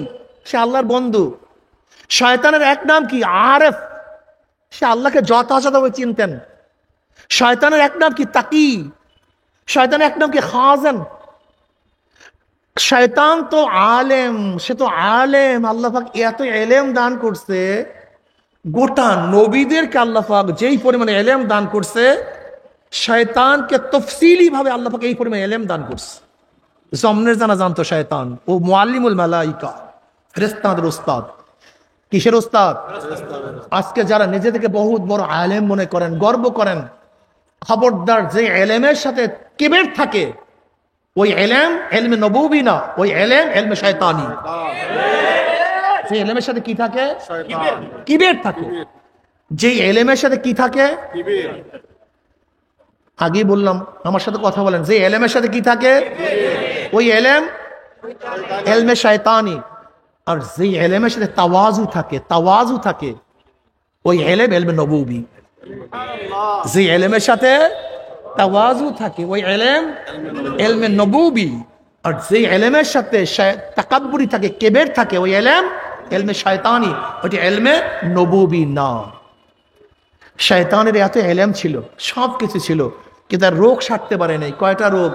[SPEAKER 1] সে আল্লাহর বন্ধু। শয়তানের এক নাম কি? আরেফ, সে আল্লাহকে যথাযথভাবে চিনতেন। শয়তানের এক নাম কি? তাকি। শয়তানের এক নাম কি? খাজেন। শয়তান তো আলেম, সে তো আলেম। আল্লাহ পাক এত এলেম দান করছে, গোটা নবীদেরকে আল্লাহ পাক যেই পরিমাণে এলেম দান করছে, শয়তানকে তফসিলি ভাবে আল্লাহ পাক এই পরিমাণে এলেম দান করছে। জমনের জানা জানতো শয়তান, ও মুআল্লিমুল মালাইকা, ফেরেশতাদের উস্তাদ। কিসের উস্তাদ? আজকে যারা নিজেদেরকে বহুত বড় আলেম মনে করেন, গর্ব করেন, খবরদার, যে এলেমের সাথে কিবের থাকে, ওই এলেম এলমে নবুবী না, ওই এলেম এলমে শয়তানি। যে এলেমের সাথে কি থাকে? কিবের থাকে। যে এলেমের সাথে কি থাকে? আগেই বললাম, আমার সাথে কথা বলেন, যে এলেমের সাথে কি থাকে? ওই এলেম এলমে শয়তানি। আর যে এলেমের সাথে তাওয়াজু থাকে, তাওয়াজু থাকে, ওই এলেম এলমে নবুবী। যে এলেমের সাথে তাওয়াজু থাকে, ওই এলেম এলমে নবুবী। আর যে এলেমের সাথে তাকাব্বুরি থাকে, কেবের থাকে, ওই এলেম এলমে শয়তানি, ওইটি এলমে নবুবী না। শয়তানের এত এলেম ছিল, সব কিছু ছিল, কিন্তু তার রোগ সারতে পারে নাই। কয়টা রোগ?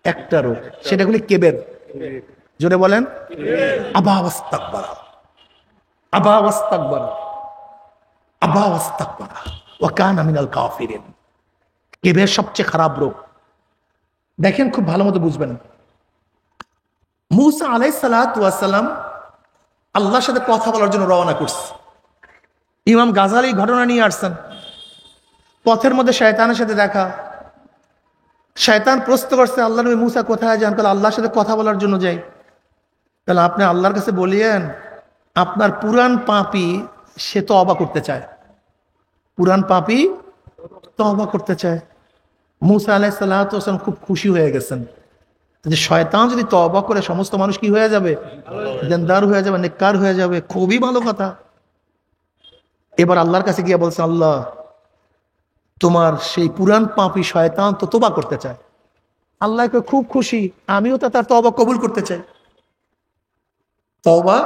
[SPEAKER 1] একটা রোগ, সেটা হলো কেবের। জোরে বলেন, আবা ওয়াস্তাকবারা, আবা ওয়াস্তাকবারা, আবা ওয়াস্তাকবারা ওয়া কানা মিনাল কাফিরিন। কেবের সবচেয়ে খারাপ রোগ। দেখেন, খুব ভালো মতো বুঝবেন। মূসা আলাইহিস সালাতু ওয়াস সালাম আল্লাহর সাথে কথা বলার জন্য রওনা করছে। ইমাম গাজালি ঘটনা নিয়ে আসছেন, পথের মধ্যে শয়তানের সাথে দেখা। শয়তান প্রশ্ন করছে, আল্লাহ নবী মুসা কোথায় যান? তাহলে আল্লাহর সাথে কথা বলার জন্য যাই। তাহলে আপনি আল্লাহর কাছে বলিয়েন, আপনার পুরান পাপী সে তওবা করতে চায়, পুরান পাপী তওবা করতে চায়। মুসা আলাইহিস সালাতু ওয়াস সালাম খুব খুশি হয়ে গেছেন যে শয়তান যদি তওবা করে সমস্ত মানুষ কি হয়ে যাবে? দিনদার হয়ে যাবে, নেককার হয়ে যাবে। খুবই ভালো কথা। এবার আল্লাহর কাছে গিয়ে বলছে, আল্লাহ তোমার সেই পুরান পাপী শয়তান তো তওবা করতে চায়। আল্লাহকে খুব খুশি, আমিও তো তার তওবা কবুল করতে চাই। তওবা,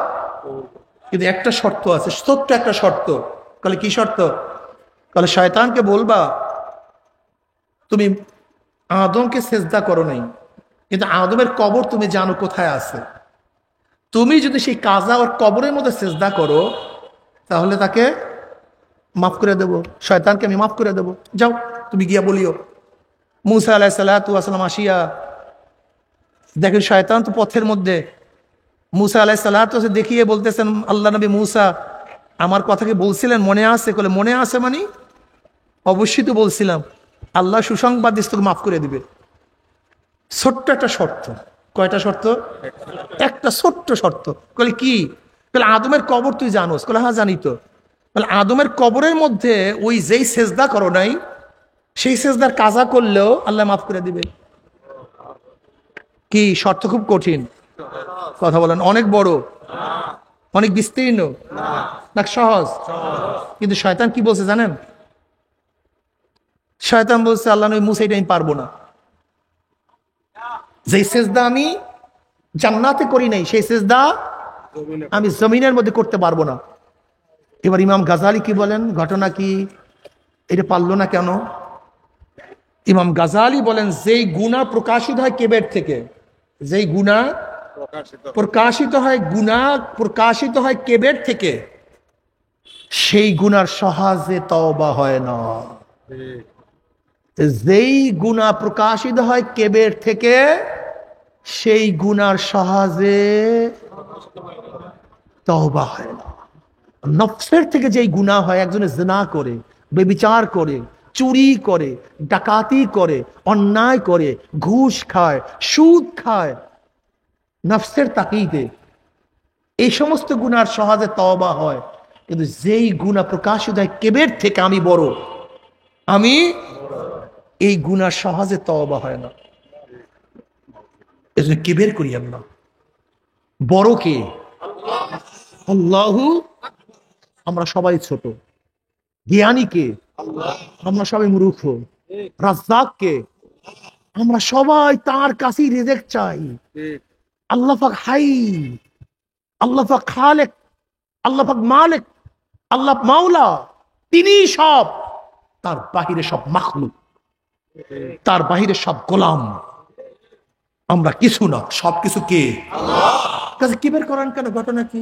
[SPEAKER 1] কিন্তু একটা শর্ত আছে, ছোট্ট একটা শর্ত। বলে কি শর্ত? বলে শয়তানকে বলবা তুমি আদমকে সেজদা করো নাই, কিন্তু আদমের কবর তুমি জানো কোথায় আছে। তুমি যদি সেই কাজা ওর কবরের মধ্যে সেজদা করো তাহলে তাকে মাফ করে দেবো, শয়তানকে আমি মাফ করে দেবো। যাও তুমি গিয়া বলিও। মুসা আলাইহিস সালাতু ওয়াস সালাম আসিয়া দেখেন শয়তান তো পথের মধ্যে। মুসা আলাইহিস সালাতু ওয়াস সালাম দেখিয়ে বলতেছেন, আল্লাহ নবী মুসা আমার কথা কি বলছিলেন, মনে আছে? বলে মনে আছে মানে? অবশ্যই তো বলছিলাম। আল্লাহ সুসংবাদ দিস, তোকে মাফ করে দিবে। ছোট্ট একটা শর্ত। কয়টা শর্ত? একটা ছোট্ট শর্ত। বলে কি? বলে আদমের কবর তুই জানোস? বলে হ্যাঁ জানি তো। বলে আদমের কবরের মধ্যে ওই যেই সেজদা করো নাই সেই সেজদার কাজা করলেও আল্লাহ মাফ করে দিবে। কি শর্ত? খুব কঠিন কথা বলেন, অনেক বড়, অনেক বিস্তীর্ণ না সহজ? কিন্তু শয়তান কি বলছে জানেন? শয়তান বলছে, আল্লাহ নবী মুসা এটা আমি পারবো না। যেই সেজদা আমি জান্নাতে করি নাই সেই সেজদা আমি জমিনের মধ্যে করতে পারবো না। এবার ইমাম গাজালি কি বলেন, ঘটনা কি? এটা পারলো না কেন? ইমাম গাজালি বলেন, যেই গুনাহ প্রকাশিত হয় কেবের থেকে, যেই গুনাহ প্রকাশিত হয় কেবের থেকে, সেই গুনার সহজে তওবা হয় না। যেই গুনাহ প্রকাশিত হয় কেবের থেকে সেই গুনার সহজে তওবা হয় না। নফসের থেকে যেই গুনাহ হয়, একজনে জিনা করে, বেবিচার করে, চুরি করে, ডাকাতি করে, অন্যায় করে, ঘুষ খায়, সুদ খায়, নফসের তাকিদে এই সমস্ত গুনার সহজে তওবা হয়। কিন্তু যেই গুনাহ প্রকাশিত হয় কেবের থেকে, আমি বড়, আমি এই গুনার সহজে তওবা হয় না। এজন্য কিবের করি আমরা। বড় কে? আল্লাহু। আমরা সবাই ছোট। জ্ঞানী কে? আমরা সবাই মূর্খ। রাজ্জাক কে? আমরা সবাই তার কাছেই রিজিক চাই। আল্লাহ পাক হাই, আল্লাহ পাক খালেক, আল্লাহ পাক মালিক, আল্লাহ মাওলা, তিনি সব। তার বাহিরে সব মাখলুক, তার বাহিরে সব গোলাম। আমরা কিছু না, সবকিছু কে? আল্লাহ। কিবের করেন কেন? ঘটনা কি?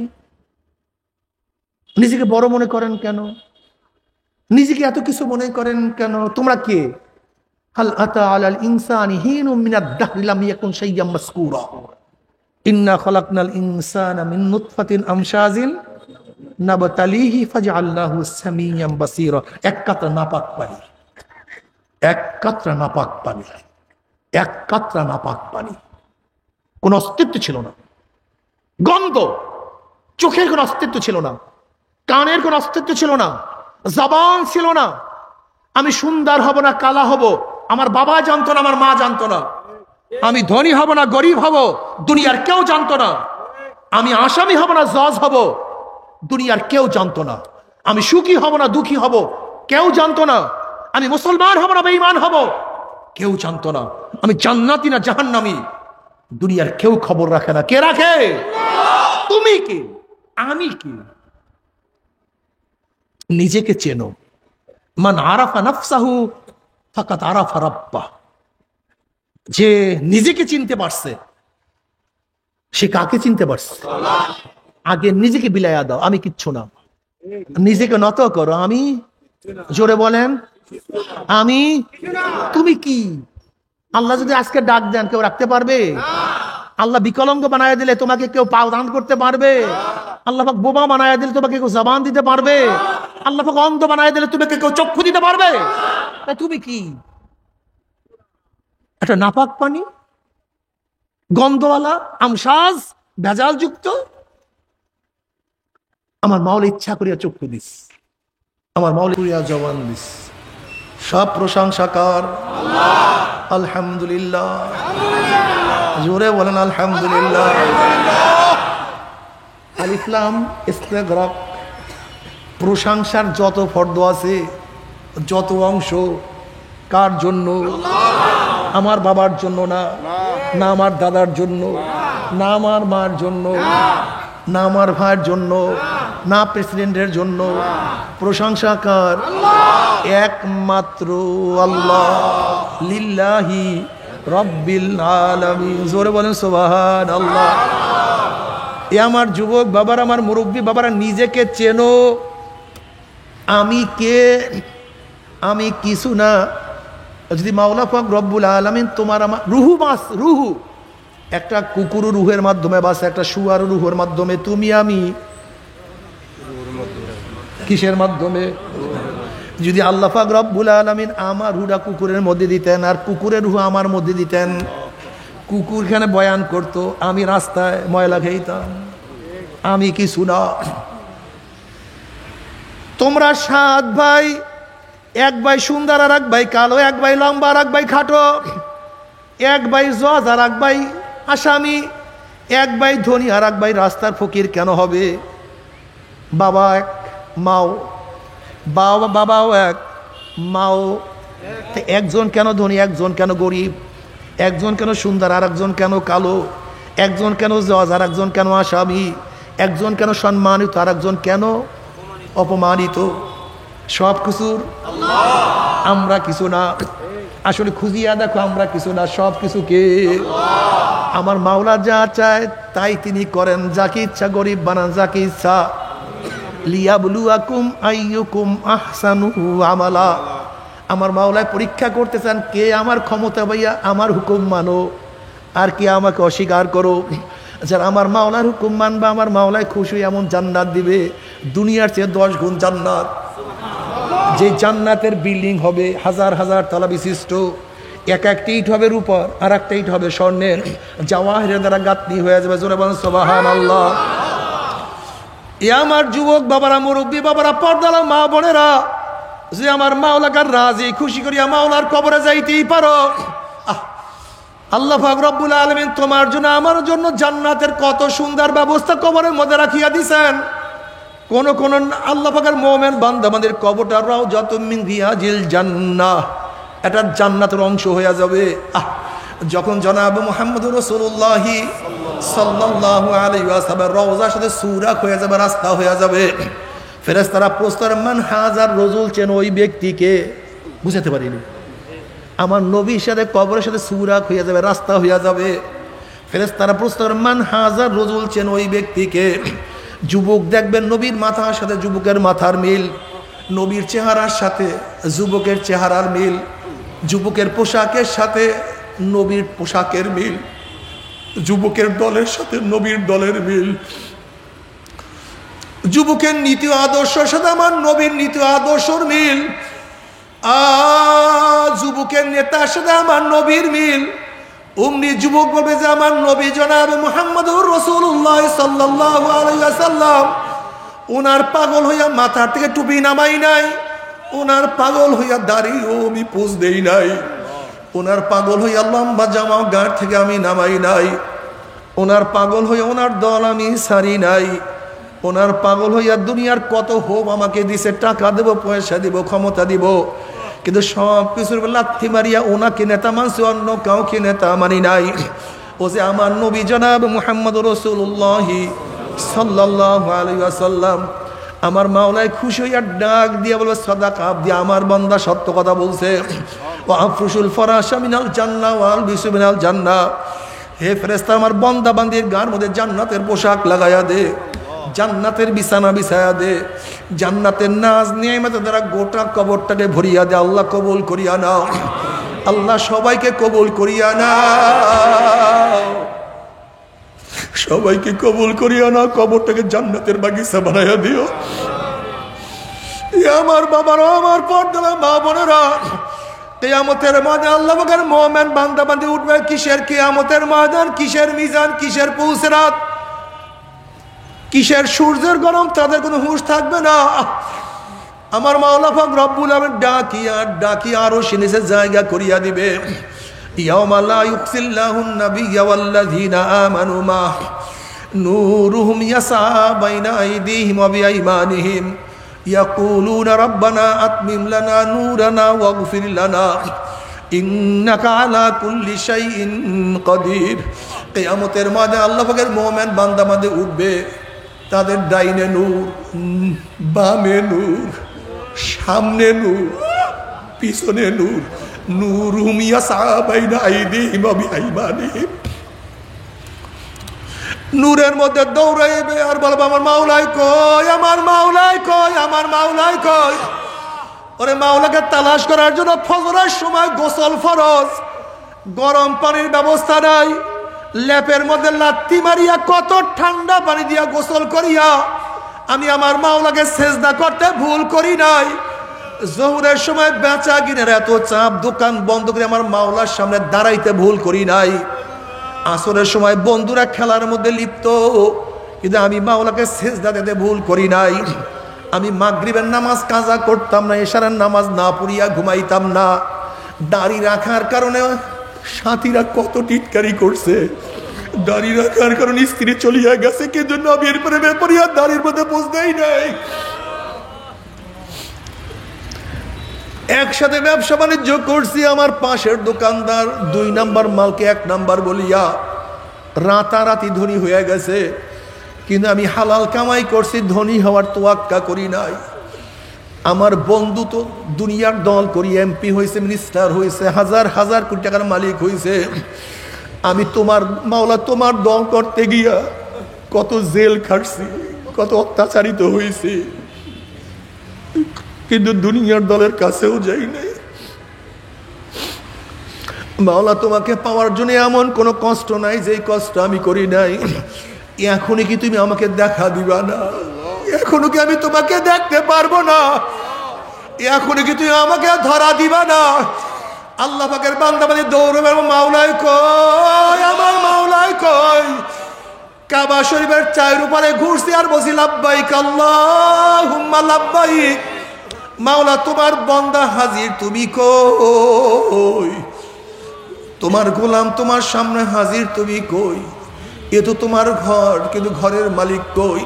[SPEAKER 1] নিজেকে বড় মনে করেন কেন? নিজেকে এত কিছু মনে করেন কেন? তোমরা কে? হাল আতা আলাল ইনসানি হিনুম মিনাদ দাহরি লাম ইয়াকুন শাইয়্যাম মাসকুরা ইন্না খালাকনাল ইনসানা মিন নুতফাতিন আমশাজিন নাবতালিহি ফাজআলনাহু সামিয়াম বাসীরা। এক কাতরা নাপাক পানি, এক কাতরা নাপাক পানি, এক কাতরা নাপাক পানি। কোন অস্তিত্ব ছিল না। গন্ধ, চোখের কোন অস্তিত্ব ছিল না, কানের কোন অস্তিত্ব ছিল না, জবান ছিল না। আমি সুন্দর হব না কালা হব আমার বাবা জানতো না, আমার মা জানতো না। আমি ধনী হব না গরিব হব দুনিয়ার কেউ জানতো না। আমি আসামি হব না জজ হব দুনিয়ার কেউ জানতো না। আমি সুখী হব না দুঃখী হব কেউ জানতো না। আমি মুসলমান হব না বেঈমান হব কেউ জানতো না। আমি জান্নাতি না জাহান্নামী দুনিয়ার কেউ খবর রাখে না। কে রাখে? তুমি কে? আমি কি? নিজেকে চেনো। মান আরাফা নাফসাহু ফাকাত আরাফা রাব্বাহ। যে নিজেকে চিনতে পারছে সে কাকে চিনতে পারছে? আগে নিজেকে বিলাইয়া দাও, আমি কিচ্ছু না। নিজেকে নত করো, আমি। জোরে বলেন, আমি। তুমি কি? আল্লাহ যদি আজকে ডাক দেন কেউ রাখতে পারবে? আল্লাহ বিকলাঙ্গ বানায় দিলে তোমাকে কেউ পাও দান করতে পারবে? আল্লাহ পাক বোমা বানায় দিলে তোমাকে কেউ জবান দিতে পারবে? আল্লাহ পাক অন্ধ বানায় দিলে তোমাকে কেউ চক্ষু দিতে পারবে? তা তুমি কি একটা নাপাক পানি, গন্ধওয়ালা, আমসাজ, ভেজাল যুক্ত? আমার মাওলা ইচ্ছা করিয়া চক্ষু দিস, আমার মাওলা করিয়া জবান দিস। সব প্রশংসা কার? আলহামদুলিল্লাহ। জোরে বলেন আলহামদুলিল্লাহ। আলিফ লাম ইস্তেগরাক। প্রশংসার যত ফর্দ আছে, যত অংশ, কার জন্য? আমার বাবার জন্য না, না আমার দাদার জন্য, না আমার মার জন্য, না আমার ভাইয়ের জন্য, না প্রেসিডেন্টের জন্য। প্রশংসা কার? একমাত্র আল্লাহ। লিল্লাহি রব্বিল আলামিন। জোরে বলেন সুবহানাল্লাহ। এ আমার যুবক বাবারা, আমার মুরব্বী বাবারা, নিজেকে চেনো। আমি কে? আমি কিছু না। যদি মাওলা পাক রব্বুল আলামিন তোমার আমার রুহু বাস, রুহু একটা কুকুর রুহের মাধ্যমে বাস, একটা শুয়ার রুহের মাধ্যমে, তুমি আমি কিসের মাধ্যমে? যদি আল্লাহ পাক রব্বুল আলামিন আমার রুহটা কুকুরের মধ্যে দিতেন আর কুকুরের রুহ আমার মধ্যে দিতেন, কুকুর এখানে বয়ান করতো, আমি রাস্তায় ময়লা খেতাম। আমি কিছু না। তোমরা 7 ভাই, এক ভাই সুন্দর আর এক ভাই কালো, এক ভাই লম্বা আর এক ভাই খাটো, এক ভাই জজ আর এক ভাই আসামি, এক ভাই ধনী আর এক ভাই রাস্তার ফকির কেন হবে? বাবা এক, মাও, বাবাও এক, মাও। একজন কেন ধনী, একজন কেন গরিব, একজন কেন সুন্দর আর একজন কেন কালো, একজন কেন জজ আর একজন কেন আসামি, একজন কেন সম্মানিত আর একজন কেন অপমানিত? সব কিছুর আমরা কিছু না। আসলে খুঁজিয়া দেখো, আমরা কিছু না, সব কিছু কে? আমার মাওলা যা চায় তাই তিনি করেন। যাকে ইচ্ছা গরিব বানান, যাকে ইচ্ছা। লিয়াবলুয়াকুম আইয়ুকুম আহসানু আমালা। আমার মাওলায় পরীক্ষা করতে চান, কে আমার ক্ষমতা পাইয়া আমার হুকুম মানো আর কে আমাকে অস্বীকার করো। যারা আমার মাওলার হুকুম মানবা, আমার মাওলায় খুশি এমন জান্নাত দিবে, দুনিয়ার চেয়ে 10 গুণ জান্নাত। যে জান্নাতের বিল্ডিং হবে 1000 তলা বিশিষ্ট, এক একটা ইট হবে রূপার, আর একটা ইট হবে স্বর্ণের, জাওয়াহিরের দ্বারা গাঁথনি হয়ে যাবে। জোরে বলেন সুবহানাল্লাহ। এ আমার যুবক বাবারা, মুরব্বী বাবারা, পর্দালা মা বোনেরা, যে আমার মাওলাকার রাজি খুশি করিয়া মাওলার কবরে যাইতেই পারো। আল্লাহ পাক রব্বুল আলামিন তোমার জন্য আমার জন্য জান্নাতের কত সুন্দর ব্যবস্থা কবরের মধ্যে রাখিয়া দিছেন। কোন কোন আল্লাহ পাকের মুমিন বান্দাদের কবরটা রাউজাতুম মিন রিয়াজিল জান্নাহ, এটা জান্নাতের অংশ হয়ে যাবে। যখন জনাব মুহাম্মদুর রাসূলুল্লাহ সাল্লাল্লাহু আলাইহি ওয়াসাল্লাম রওজার সাথে সূরা হয়ে যাবে, রাস্তা হয়ে যাবে, ফেরেশতারা প্রশ্ন মান হাজার রজুল, চেন ওই ব্যক্তিকে? বুঝাতে পারিনি। আমার নবীর সাথে কবরের সাথে সূরা হয়ে যাবে, রাস্তা হয়ে যাবে। ফেরেশতারা প্রশ্ন মান হাজার রজুল, চেন ওই ব্যক্তিকে? যুবক দেখবেন নবীর মাথার সাথে যুবকের মাথার মিল, নবীর চেহারার সাথে যুবকের চেহারার মিল, যুবকের পোশাকের সাথে নবীর পোশাকের মিল, যুবকের দলের সাথে নবীর দলের মিল, যুবকের নীতি আদর্শের সাথে আমার নবীর নীতি আদর্শর মিল, যুবকের নেতার সাথে আমার নবীর মিল। অমনি যুবক বলবে যে আমার নবী জনাব মুহাম্মদুর রাসূলুল্লাহ সাল্লাল্লাহু আলাইহি ওয়াসাল্লাম, ওনার পাগল হইয়া মাথার থেকে টুপি নামাই নাই, ওনার পাগল হইয়া দাড়িও আমি পোজ দেই নাই, ওনার পাগল হইয়া লম্বা জামা গাঁট থেকে আমি নামাই নাই, ওনার পাগল হইয়া ওনার দল আমি সারি নাই, ওনার পাগল হইয়া দুনিয়ার কত হোক আমাকে দিছে, টাকা দেব, পয়সা দিব, ক্ষমতা দিব, কিন্তু সব কিছুর লাথি মারিয়া ওনাকে নেতা মানছে, অন্য কাউকে নেতা মানি নাই। ও যে আমার নবী জনাব মুহাম্মদুর রাসূলুল্লাহ সাল্লাল্লাহু আলাইহি ওয়াসাল্লাম, আমার মাওলায় খুশি হইয়া ডাক দিয়া বলবে সাদাকা আবদি, আমার বান্দা সত্য কথা বলছে। ও আফরুশুল ফরাশা মিনাল জান্নাহ ওয়াল বিসু মিনাল জান্নাহ, হে ফেরেশতা আমার বান্দা বান্দির গার মধ্যে জান্নাতের পোশাক লাগাইয়া দে, জান্নাতের বিছানা বিছায়া দে, জান্নাতের নাজ নিয়ামতের দ্বারা গোটা কবরটাকে ভরিয়া দে। আল্লাহ কবুল করিয়া নাও, আল্লাহ সবাইকে কবুল করিয়া নাও। সবাইকে কবুল করিয়া না, কবরটাকে জান্নাতের বাগিচা বানাইয়া দিও। আমার বাবারা, আমার পর্দারা মা বোনেরা, কিয়ামতের ময়দানে আল্লাহ পাকের মুমিন বান্দা বান্দি উঠবে। কিসের কিয়ামতের ময়দান, কিসের মিজান, কিসের পুলসিরাত, কিসের সূর্যের গরম, তাদের কোনো হুঁশ থাকবে না। আমার মাওলা পাক রব্বুল আলামিন ডাকিয়া ডাকিয়া আরো নিচে জায়গা করিয়া দিবে। ইয়াউমা লা ইউকসিল্লাহুন নাবিয়্যা ওয়াল্লাযীনা আমানু মা নূরুহুম ইয়াসা বাইনা আইদিহিম ওয়া বিআইমানিহিম ইয়াকুলুনা রাব্বানা আতমিম লানা নূরানা ওয়াগফির লানা ইন্নাকা আলা কুল্লি শাইইন কাদির। কিয়ামতের ময়দানে আল্লাহ পাকের মুমিন বান্দা বান্দী উঠবে, তাদের ডাইনে নূর, বামে নূর, সামনে নূর, পিছনে নূর। নূরুহুম ইয়াসা বাইনা আইদিহিম ওয়া বিআইমানিহিম। নূরের মধ্যে দৌড়াইবে আর বলবে আমার মাওলাই কই, আমার মাওলাই কই, আমার মাওলাই কই। ওরে মাওলাকে তালাশ করার জন্য ফজরের সময় গোসল ফরজ, গরম পানির ব্যবস্থা নাই। ল্যাপের মধ্যে লাত্তি মারিয়া কত ঠান্ডা পানি দিয়া গোসল করিয়া আমি আমার মাওলাকে সেজদা করতে ভুল করি নাই। জোহরের সময় বেচা কিনের এত চাপ, দোকান বন্ধ করে আমার মাওলার সামনে দাঁড়াইতে ভুল করি নাই। আসরের সময় বন্ধুরা খেলার মধ্যে লিপ্ত, কিন্তু আমি মাওলাকে সেজদা দিতে ভুল করি নাই। আমি মাগরিবের নামাজ কাজা করতাম না, এশারের নামাজ না পড়িয়া ঘুমাইতাম না। দাড়ি রাখার কারণে সাথীরা কত টিটকারি করছে, দাড়ি রাখার কারণে স্ত্রী চলিয়া গেছে, কিন্তু নবীর প্রেমে পড়িয়া দাড়ির মধ্যে বুঝতেই নাই। একসাথে ব্যবসা বাণিজ্য করছি, আমার পাশের দোকানদার 2 নাম্বার মালকে 1 নাম্বার বলিয়া রাতারাতি ধনী হয়ে গেছে, কিন্তু আমি হালাল কামাই করছি, ধনী হওয়ার তোয়াক্কা করি নাই। আমার বন্ধু তো দুনিয়ার দল করি এমপি হয়েছে, মিনিস্টার হয়েছে, হাজার হাজার কোটি টাকার মালিক হয়েছে। আমি তোমার মাওলা তোমার দল করতে গিয়া কত জেল খাটছি, কত অত্যাচারিত হয়েছি, কিন্তু দুনিয়ার দলের কাছেও যাই নাই। মাওলা তোমাকে পাওয়ার জন্য এমন কোনো কষ্ট নাই যে কষ্ট আমি করি নাই। এখনই কি তুমি আমাকে দেখা দিবা না? এখনো কি আমি তোমাকে দেখতে পারবো না? এখনই কি তুমি আমাকে ধরা দিবা না? আল্লাহ পাকের বান্দা বান্দী দৌড়বে, মাওলাই কই, আমার মাওলাই কই। কাবা শরীফের 4 উপরে ঘুরছি আর বলছি লাব্বাইক আল্লাহুম্মা লাব্বাইক। মাওলা তোমার বান্দা হাজির, তুমি কই? তোমার গোলাম তোমার সামনে হাজির, তুমি কই? এ তো তোমার ঘর, কিন্তু ঘরের মালিক কই?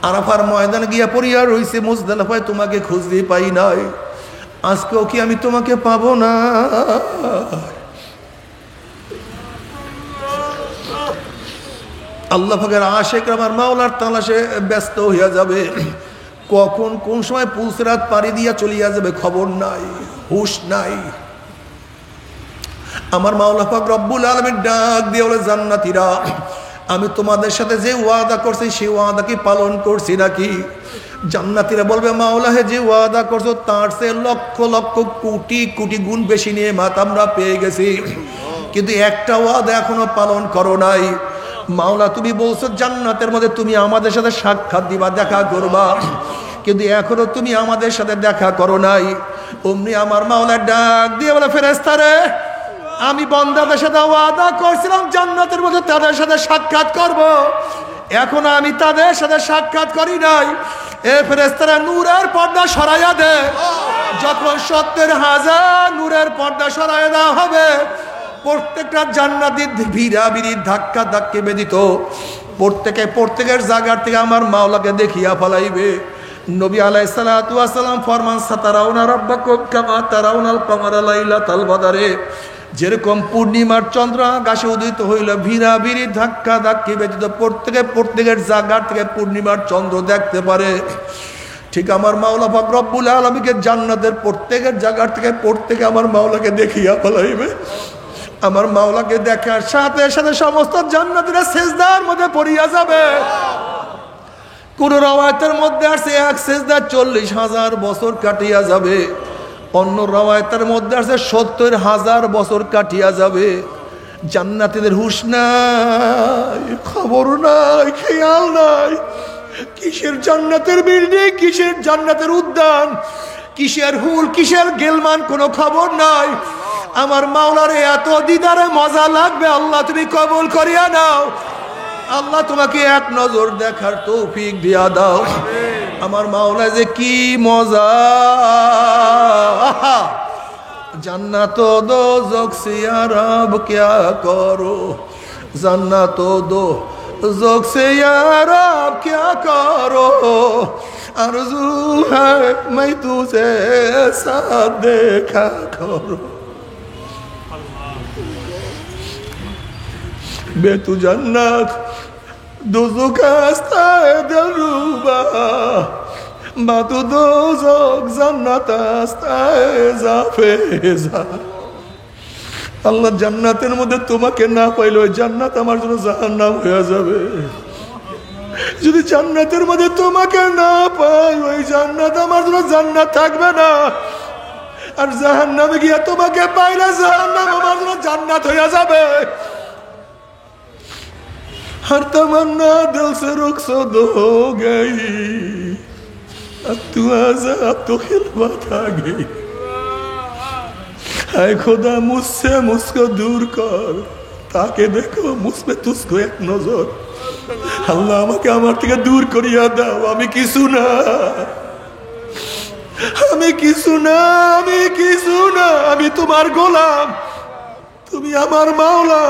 [SPEAKER 1] আরাফার ময়দানে গিয়া পড়িয়া রইছে, মুজদালিফায় তোমাকে খুঁজতে পাই নাই। আজকেও কি আমি তোমাকে পাবো না? আল্লাহ পাকের আশিকরা আমার মাওলার তালাশে ব্যস্ত হইয়া যাবে। কখন কোন সময় পুলসিরাত পাড়ি দিয়া চলিয়া যাবে খবর নাই, হুশ নাই। আমার মাওলা পাক রব্বুল আলামিন ডাক দিয়ে বলে, জান্নাতীরা আমি তোমাদের সাথে যে ওয়াদা করছি সেই ওয়াদা কি পালন করছি নাকি? জান্নাতীরা বলবে, মাওলা হে যে ওয়াদা করছো তার চেয়ে লক্ষ লক্ষ কোটি কোটি গুণ বেশি নিয়ামত আমরা পেয়ে গেছি, কিন্তু একটা ওয়াদা এখনো পালন করো নাই। মাওলা তুমি বলছো জান্নাতের মধ্যে তুমি আমাদের সাথে সাক্ষাৎ দিবা, দেখা করবা, কিন্তু এখনো তুমি আমাদের সাথে দেখা করো নাই। অমনি আমার মাওলা ডাক দিয়ে বলে, ফেরেশতারে আমি বান্দাদের সাথে ওয়াদা করছিলাম জান্নাতের মধ্যে তাদের সাথে সাক্ষাৎ করব, এখন আমি তাদের সাথে সাক্ষাৎ করি নাই। এ ফেরেশতারা নূরের পর্দা সরাইয়া দে। যখন 70,000 নূরের পর্দা সরাইয়া দেওয়া হবে, প্রত্যেকটা জান্নাতীর ভিড়াভিড়ি ধাক্কা ধাক্কি বেদিত প্রত্যেকের জায়গার থেকে আমার মাওলাকে দেখিয়া ফেলাইবে। নবী আলাইহিস সালাতু ওয়াস সালাম ফরমান, সাতারাউনা রাব্বাকুম কামা তারাউনাল কামারা লাইলাতাল বদরে। যেরকম পূর্ণিমার চন্দ্র আকাশে উদিত হইল, ভিড়াভিড়ি ধাক্কা ধাক্কি ব্যতীত প্রত্যেকের জায়গার থেকে পূর্ণিমার চন্দ্র দেখতে পারে, ঠিক আমার মাওলা পাক রব্বুল আলামিনকে জান্নাতের প্রত্যেকের জায়গার থেকে প্রত্যেকে আমার মাওলাকে দেখিয়া ফেলাইবে। আমার মাওলাকে দেখার সাথে সাথে সমস্ত জান্নাতীরা সিজদার মধ্যে পড়িয়া যাবে। কোন রওয়ায়াতের মধ্যে আছে এক সিজদা 40,000 বছর কাটিয়া যাবে, অন্য রওয়ায়াতের মধ্যে আছে 70,000 বছর কাটিয়া যাবে। জান্নাতীদের হুঁশ নাই, খবর নাই, খেয়াল নাই। কিসের জান্নাতের বিল্ডিং, কিসের জান্নাতের উদ্যান, কিসের হুল, কিসের গেলমান, কোনো খবর নাই। আমার মাওলারে এত দিদারে মজা লাগবে, আল্লাহ তুমি কবুল করিয়া নাও। আল্লাহ তোমাকে এক নজর দেখার তৌফিক দিয়া দাও। আমার মাওলা যে কি মজা, জান্নাত দো যোগ সে আরব ক্যা করো, জান্নাত দো যোগ সে আরব ক্যা করো, আরজু হ্যায় मैं तुझे साथ देखा करो, बे तू जन्नत दोज़ख रास्ता दिलरुबा, बातू दोज़ख जन्नत रास्ता जाफेजा। আল্লাহ জান্নাতের মধ্যে তোমাকে না পাইলে ওই জান্নাত আমার জন্য জাহান্নাম হয়ে যাবে। যদি জান্নাতের মধ্যে তোমাকে না পাই, ওই জান্নাত আমার জন্য জান্নাত থাকবে না। আর জাহান্নামে গিয়ে তোমাকে পাইলে জাহান্নাম আমার জন্য জান্নাত হয়ে যাবে। हर तमन्ना दिल से रुखसत हो गई, अब तू आजा, अब तो खिलवत आ गई। हाय खुदा मुझसे मुझको दूर कर, ताके देखो मुझ पे तुझको एक नजर। আল্লাহ আমাকে আমার থেকে দূর করিয়া দাও। আমি কিছু না, আমি কিছু না, আমি কিছু না। আমি তোমার গোলাম, তুমি আমার মাওলা।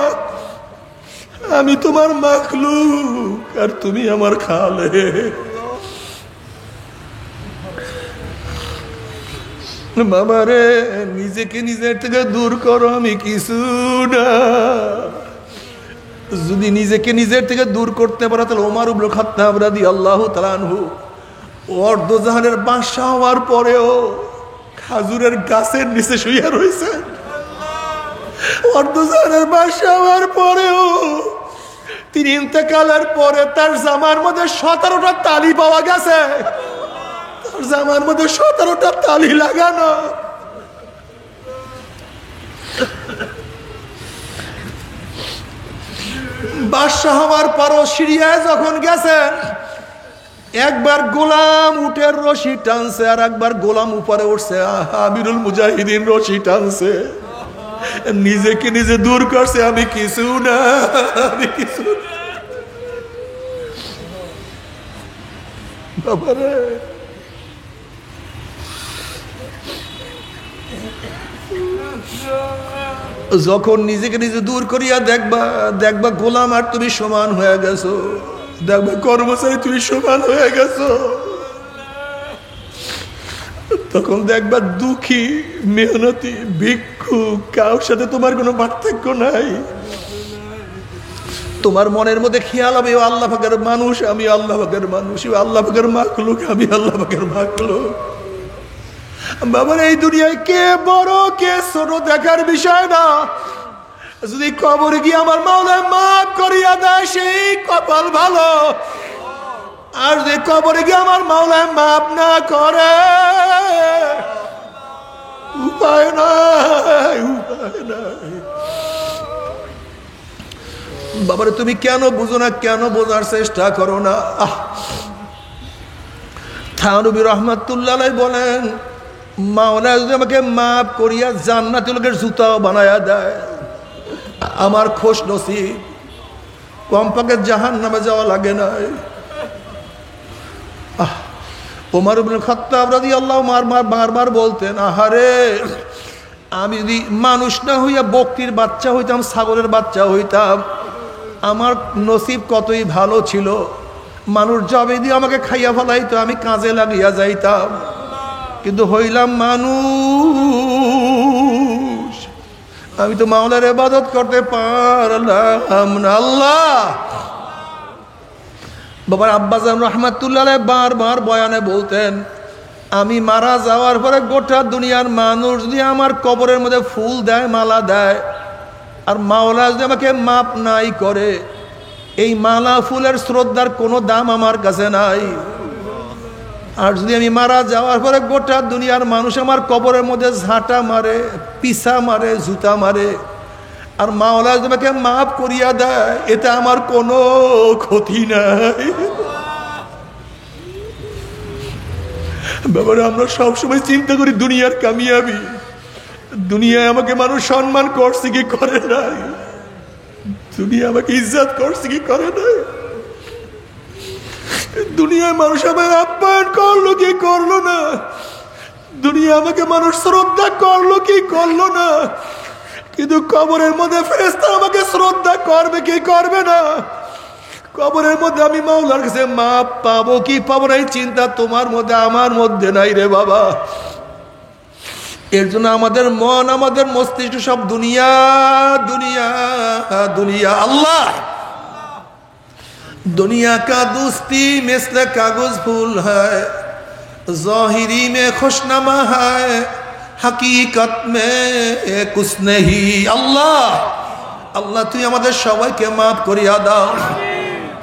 [SPEAKER 1] আমি তোমার মাখলুক আর তুমি আমার খালেক। বাবা রে, নিজেকে নিজের থেকে দূর করো, আমি কিছু না। যদি নিজেকে নিজের থেকে দূর করতে পারো তাহলে ওমর ইবনে খাত্তাব রাদিয়াল্লাহু তাআলা আনহু অর্ধজাহানের বাদশা হওয়ার পরেও খাজুরের গাছের নিচে শুয়ে রয়েছে। অর্ধজাহানের বাদশা হওয়ার পরেও তিনি ইন্তেকালের পরে তার জামার মধ্যে 17টা তালি পাওয়া গেছে। তার জামার মধ্যে 17টা তালি লাগানো। বাদশা হওয়ার পরও সিরিয়ায় যখন গেছেন, একবার গোলাম উটের রশি টানছে, আর একবার গোলাম উপরে উঠছে। আমিরুল মুজাহিদিন রশি টানছে, নিজেকে নিজে দূর করছে। আমি কিছু না, আমি কিছু না। বাবারে, যখন নিজেকে নিজে দূর করিয়া দেখবা, দেখবা গোলাম আর তুমি সমান হয়ে গেছো। দেখবা কর্মচারী তুমি সমান হয়ে গেছো। তখন দেখবা দুঃখী, মেহনতি, ভিক্ষু, কারোর সাথে তোমার কোনো পার্থক্য নাই। তোমার মনের মধ্যে খেয়াল হবে ও আল্লাহ পাকের মানুষ, আমি আল্লাহ পাকের মানুষ, ও আল্লাহ পাকের মাখলুক, আমি আল্লাহ পাকের মাখলুক। বাবার এই দুনিয়ায় কে বড় কে ছোট দেখার বিষয় না। যদি কবরে গিয়ে আমার মাওলা মাফ করিয়া দেয় সেই কপাল ভালো। আর যে কবরে গিয়ে আমার মাওলা মাফ না করে, উপায় নাই, উপায় নাই। বাবারে তুমি কেন বুঝো না, কেন বোঝার চেষ্টা করো না? থানবী রহমাতুল্লাহ আলাইহি বলেন, মাওলা যদি আমাকে মাফ করিয়া জান্নাতি লোকের জুতাও বানায়া দেয়, আমার খোশ নসিব, কমপক্ষে জাহান্নামে যাওয়া লাগে না। ওমর ইবনে খাত্তাব রাদিয়াল্লাহু বারবার বলতেন, আহারে আমি যদি মানুষ না হইয়া বকরির বাচ্চা হইতাম, ছাগলের বাচ্চা হইতাম, আমার নসিব কতই ভালো ছিল। মানুষ যাবে দিয়ে আমাকে খাইয়া ফেলাইতো, আমি কাজে লাগিয়া যাইতাম। কিন্তু হইলাম মানুষ, আমি তো মাওলার ইবাদত করতে পারলাম না। আল্লাহ বাবার আব্বাজান রহমাতুল্লাহ আলাইহি বারবার বয়ানে বলতেন, আমি মারা যাওয়ার পরে গোটা দুনিয়ার মানুষ যদি আমার কবরের মধ্যে ফুল দেয়, মালা দেয়, আর মাওলা যদি আমাকে মাপ নাই করে, এই মালা ফুলের শ্রদ্ধার কোনো দাম আমার কাছে নাই। আর যদি আমি মারা যাওয়ার পরে গোটা দুনিয়ার মানুষ আমার কবরের মধ্যে ঝাঁটা মারে, পিছা মারে, জুতা মারে, আর মাওলা তোমাকে মাফ করিয়া দেয়, এতে আমার কোনো ক্ষতি নাই। বাবারা, আমরা সবসময় চিন্তা করি দুনিয়ার কামিয়াবি, দুনিয়ায় আমাকে মানুষ সম্মান করছে কি করে নাই, দুনিয়া আমাকে ইজ্জত করছে কি করে নাই, দুনিয়ায় মানুষ আমাকে আপ্যায়ন করলো কি করলো না, দুনিয়া আমাকে মানুষ শ্রদ্ধা করলো কি করলো না, কিন্তু কবরের মধ্যে ফেরেশতা আমাকে শ্রদ্ধা করবে কি করবে না, কবরের মধ্যে আমি মাওলার কাছে মাপ পাবো কি পাবো না, এই চিন্তা তোমার মধ্যে আমার মধ্যে নাই রে বাবা। এর জন্য আমাদের মন, আমাদের মস্তিষ্ক সব দুনিয়া দুনিয়া দুনিয়া। আল্লাহ, दुनिया का दोस्ती मिसल कागज फूल है, ज़ाहिरी में खुशनमा है, हकीकत में कुछ नहीं। अल्लाह अल्लाह তুই আমাদের সবাইকে মাফ করিয়া দাও।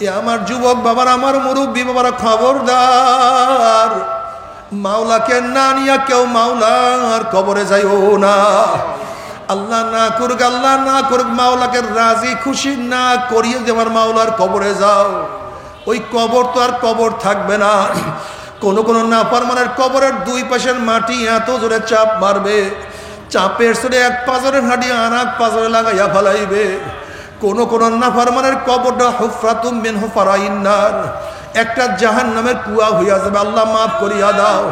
[SPEAKER 1] এ আমার যুবক বাবার, আমার মুরব্বী বাবারা, খবরদার, মাওলাকে না নিয়া কেউ মাওলার কবরে যাইও না। আল্লাহ না করুক, আল্লাহ না করুক, মাওলাকে রাজি খুশি না করিয়ে যে আমার মাওলার কবরে যাও, ওই কবর তো আর কবর থাকবে না। কোন কোন নাফরমানের কবরের দুই পাশের মাটি এত জোরে চাপ মারবে, চাপের সরে এক পাজরের হাঁটি আর এক পাজরে লাগাইয়া ফেলাইবে। কোন কোন নাফরমানের কবরটা হুফরাতুম মিন হুফারাইন নার, একটা জাহান্নামের কুয়া হইয়া যাবে। আল্লাহ মাফ করিয়া দাও।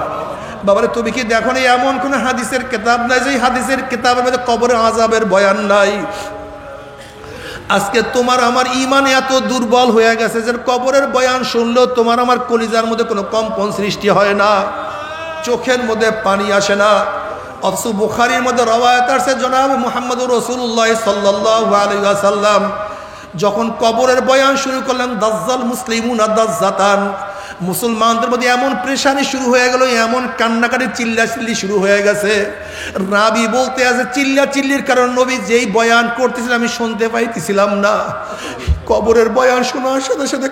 [SPEAKER 1] বাবারে, তুমি কি দেখো না এমন কোন হাদিসের কিতাব নাই যে হাদিসের কিতাবের মধ্যে কবরের আযাবের বয়ান নাই? আজকে তোমার আমার ঈমান এত দুর্বল হয়ে গেছে যে কবরের বয়ান শুনলেও তোমার আমার কলিজার মধ্যে কোনো কম্পন সৃষ্টি হয় না, চোখের মধ্যে পানি আসে না। অথচ বুখারীর মধ্যে রওয়ায়াত আছে, জনাব মুহাম্মদুর রাসূলুল্লাহ সাল্লাল্লাহু আলাইহি ওয়াসাল্লাম যখন কবরের বয়ান শুরু করলেন, দাজ্জাল মুসলিমুনা দাজ্জাতান, মুসলমানদের মধ্যে এমন প্রেশানি শুরু হয়ে গেল, এমন কান্নাকাটি চিল্লাচিল্লি শুরু হয়ে গেছে। রাবি বলতে আছে, চিল্লা চিল্লির কারণ নবী যেই বয়ান করতেছিলেন আমি শুনতে পাইতেছিলাম না। কবরের বয়ান শোনার সাথে সাথে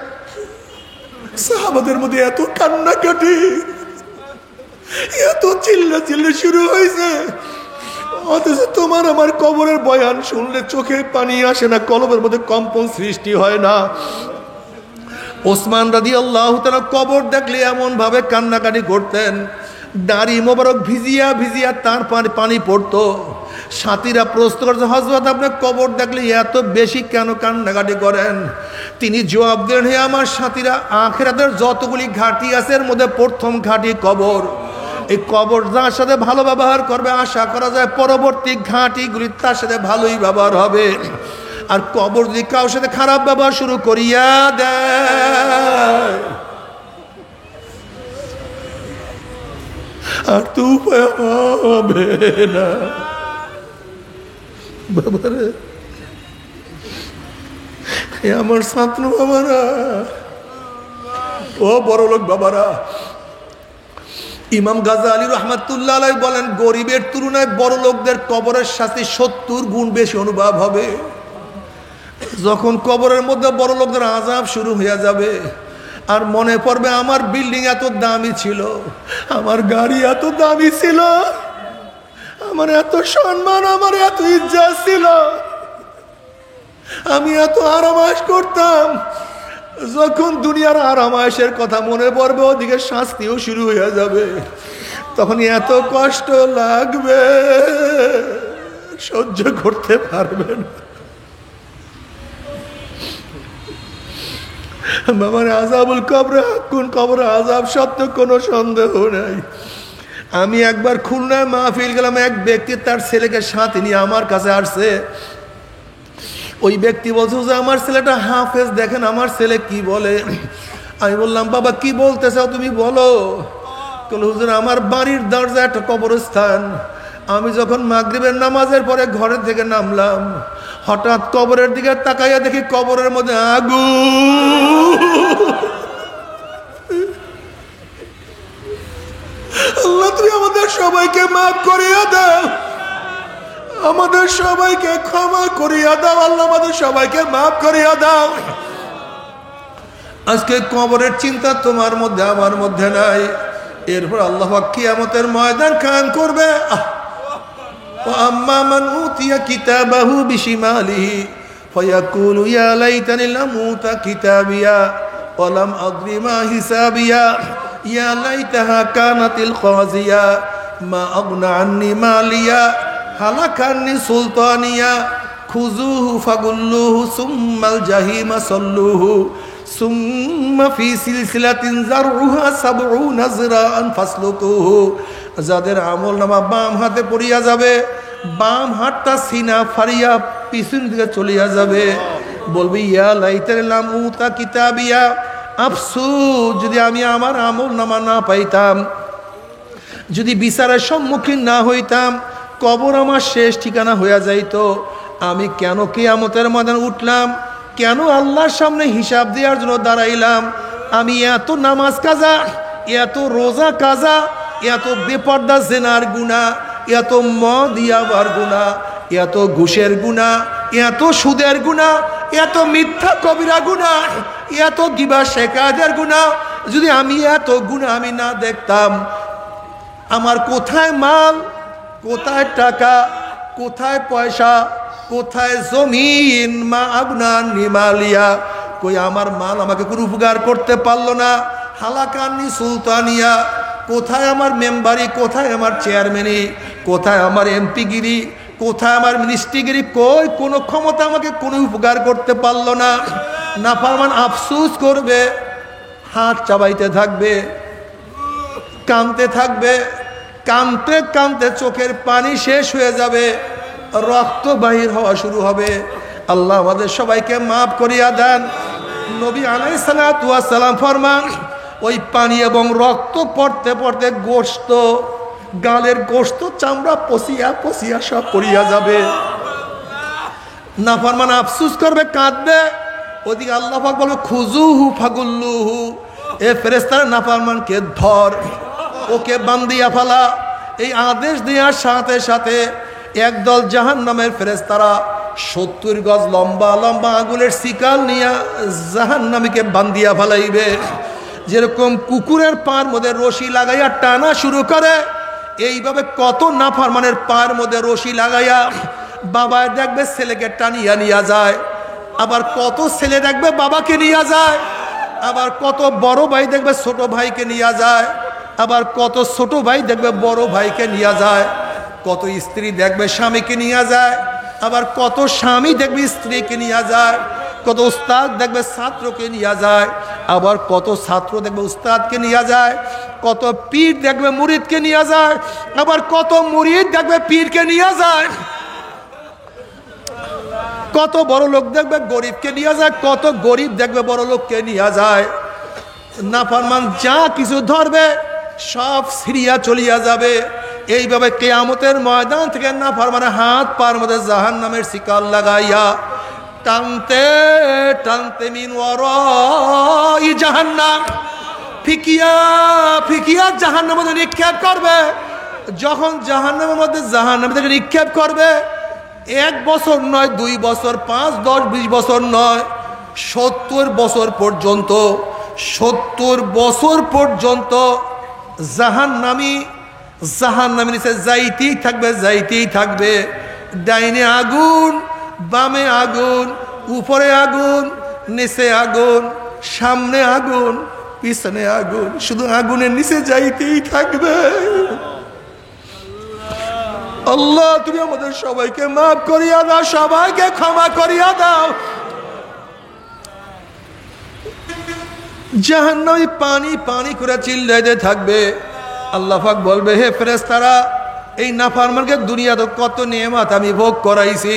[SPEAKER 1] সাহাবাদের মধ্যে এত কান্নাকাটি, এত চিল্লা চিল্লি শুরু হয়েছে। অথচ তোমার আমার কবরের বয়ান শুনলে চোখে পানি আসে না, কলবের মধ্যে কম্পন সৃষ্টি হয় না। ওসমান রাদিয়াল্লাহু তাআলা কবর দেখলে এমন ভাবে কান্নাকাটি করতেন, দাড়ি মোবারক ভিজিয়া ভিজিয়া তার পানি পড়তো। সাথীরা প্রশ্ন করছে, হযরত আপনি কবর দেখলে এত বেশি কেন কান্নাকাটি করেন? তিনি জবাব দেন, হে আমার সাথীরা, আখিরাতের যতগুলি ঘাঁটি আছে এর মধ্যে প্রথম ঘাঁটি কবর। এই কবর যার সাথে ভালো ব্যবহার করবে, আশা করা যায় পরবর্তী ঘাঁটিগুলি তার সাথে ভালোই ব্যবহার হবে। আর কবর যদি কারোর সাথে খারাপ ব্যবহার শুরু করিয়া দেয়, আর তো উপায় হবে না। বাবারে, আমার ছাত্র বাবারা, ও বড় লোক বাবারা, ইমাম গাজ্জালী রাহমাতুল্লাহ আলাইহি বলেন, গরিবের তুলনায় বড় লোকদের কবরের শাস্তি 70 গুণ বেশি অনুভব হবে। যখন কবরের মধ্যে বড় লোকদের আযাব শুরু হয়ে যাবে, আর মনে পড়বে আমার বিল্ডিং এত দামি ছিল, আমার গাড়ি এত দামি ছিল, আমার এত সম্মান, আমার এত ইজ্জত ছিল, আমি এত আরামায়েশ করতাম। যখন দুনিয়ার আরামায়েশের কথা মনে পড়বে, ওদিকে শাস্তিও শুরু হয়ে যাবে, তখন এত কষ্ট লাগবে, সহ্য করতে পারবেন। বাবার আযাবুল কবর হাক্কুন, কবর আযাব সত্য, কোনো সন্দেহ নাই। আমি একবার খুলনায় মাহফিল গেলাম, এক ব্যক্তি তার ছেলেকে সাথে নিয়ে আমার কাছে আসছে। ওই ব্যক্তি বলছে যে আমার ছেলেটা হাফেজ, দেখেন আমার ছেলে কি বলে। আমি বললাম, বাবা কি বলতে চাও তুমি বলো। বলল, হুজুর আমার বাড়ির দরজা একটা কবরস্থান, আমি যখন মাগরিবের নামাজের পরে ঘরের থেকে নামলাম, হঠাৎ কবরের দিকে তাকাইয়া দেখি কবরের মধ্যে আগুন। আল্লাহ তুমি আমাদের সবাইকে মাফ করিয়া দাও, আমাদের সবাইকে ক্ষমা করিয়া দাও, আল্লাহ আমাদের সবাইকে মাফ করিয়া দাও। আজকে কবরের চিন্তা তোমার মধ্যে আমার মধ্যে নাই। এরপর আল্লাহ কিয়ামতের ময়দান কায়েম করবে। وأما من أوتي كتابه بشماله فيقول يا ليتني لم أوت كتابيا ولم أدر ما حسابيا يا ليتها كانت القاضية ما أغنى عني ماليا هلك عني سلطانيا خذوه فغلوه ثم الجحيم صلوه ثم في سلسلة ذرعها 70 ذراعا فاسلكوه যাদের আমলনামা বাম হাতে পড়িয়া যাবে, বাম হাতটা সিনা ফাড়িয়া পিছন দিকে চলিয়া যাবে, বলবে ইয়া লাইতানি লাম উতা কিতাবিয়া, আফসোস যদি আমি আমার আমলনামা না পাইতাম, যদি বিচারের সম্মুখীন না হইতাম, কবর আমার শেষ ঠিকানা হইয়া যাইত। আমি কেন কিয়ামতের ময়দানে উঠলাম, কেন আল্লাহর সামনে হিসাব দেওয়ার জন্য দাঁড়াইলাম? আমি এত নামাজ কাজা, এত রোজা কাজা, এত বেপর্দা জেনার গুনাহ, এত মদ ইয়াবার গুনাহ, এত ঘুষের গুনাহ, এত সুদের গুনাহ, এত মিথ্যা কবিরা গুনাহ, এত গিবা শেকায়তের গুনাহ, যদি আমি এত গুনাহ আমি না দেখতাম, আমার কোথায় মাল, কোথায় টাকা, কোথায় পয়সা, কোথায় জমিন, মা আবনান নিমালিয়া, কই আমার মাল আমাকে কোনো উপকার করতে পারলো না, হালাকানি সুলতানিয়া, কোথায় আমার মেম্বারি, কোথায় আমার চেয়ারম্যানি, কোথায় আমার এমপিগিরি, কোথায় আমার মিনিস্ট্রিগিরি, কই কোনো ক্ষমতা আমাকে কোনো উপকার করতে পারলো না। নাফরমান আফসোস করবে, হাত চাবাইতে থাকবে, কাঁদতে থাকবে, কাঁদতে কাঁদতে চোখের পানি শেষ হয়ে যাবে, রক্ত বাহির হওয়া শুরু হবে। আল্লাহ আমাদের সবাইকে মাফ করিয়া দেন। নবী আলাইহিস সালাতু ওয়াস সালাম ফরমান, ওই পানি এবং রক্ত পড়তে পড়তে গোশত, গালের গোশত চামড়া পচিয়া পচিয়া সব পড়িয়া যাবে। নাফরমান আফসোস করবে, কাঁদবে, ওদিকে আল্লাহ পাক বলবে খুজুহু ফাগুল্লুহু, এ ফেরেশতারা নাফরমানকে ধর, ওকে বান্দিয়া ফেলা। এই আদেশ দেওয়ার সাথে সাথে একদল জাহান্নামের ফেরেশতারা 70 গজ লম্বা লম্বা আগুনের শিকাল নিয়ে জাহান্নামীকে বান্দিয়া ফেলাইবে। যেরকম কুকুরের পার মধ্যে রশি লাগাইয়া টানা শুরু করে, এইভাবে কত নাফরমানের পার মধ্যে রশি লাগাইয়া বাবা দেখবে ছেলেকে টানিয়া নিয়ে যায়, আবার কত ছেলে দেখবে বাবাকে নিয়ে যায়, আবার কত বড় ভাই দেখবে ছোট ভাইকে নিয়ে যায়, আবার কত ছোট ভাই দেখবে বড় ভাইকে নিয়ে যায়, কত স্ত্রী দেখবে স্বামীকে নিয়ে যায়, আবার কত স্বামী দেখবে স্ত্রীকে নিয়ে যায়, কত উস্তাদ দেখবে ছাত্রকে নিয়ে যায়, আবার কত ছাত্র দেখবে উস্তাদকে নিয়ে যায়, কত পীর দেখবে মুরিদকে নিয়ে যায়, আবার কত মুরিদ দেখবে পীরকে নিয়ে যায়, কত বড় লোক দেখবে গরিবকে নিয়ে যায়, কত গরিব দেখবে বড় লোককে নিয়ে যায়। নাফরমান যা কিছু ধরবে সব সিরিয়া চলিয়া যাবে। এইভাবে কিয়ামতের ময়দান থেকে নাফরমানের হাত পার মধ্যে জাহান্নামের শিকল লাগাইয়া টানতে টানতে মিন ওয়ারাই জাহান্নাম ফিকিয়া ফিকিয়া জাহান্নামের মধ্যে নিক্ষেপ করবে। যখন জাহান্নামের মধ্যে জাহান্নাম থেকে নিক্ষেপ করবে, 1 বছর নয়, 2 বছর, 5, 10, 20 বছর নয়, 70 বছর পর্যন্ত, 70 বছর পর্যন্ত জাহান্নামী নিচে যাইতেই থাকবে, যাইতেই থাকবে। ডাইনে আগুন, বামে আগুন, উপরে আগুন, নিচে আগুন, সামনে আগুন, পিছনে আগুন, শুধু আগুনের নিচে যাইতেই থাকবে। আল্লাহ তুমি আমাদের সবাইকে মাফ করিয়া দাও, সবাইকে ক্ষমা করিয়া দাও। জাহান্নামী পানি পানি করে চিল্লাইতে থাকবে। আল্লাহ পাক বলবে, হে ফেরেশতারা, এই নাফরমানকে দুনিয়াতে কত নেয়ামত আমি ভোগ করাইছি,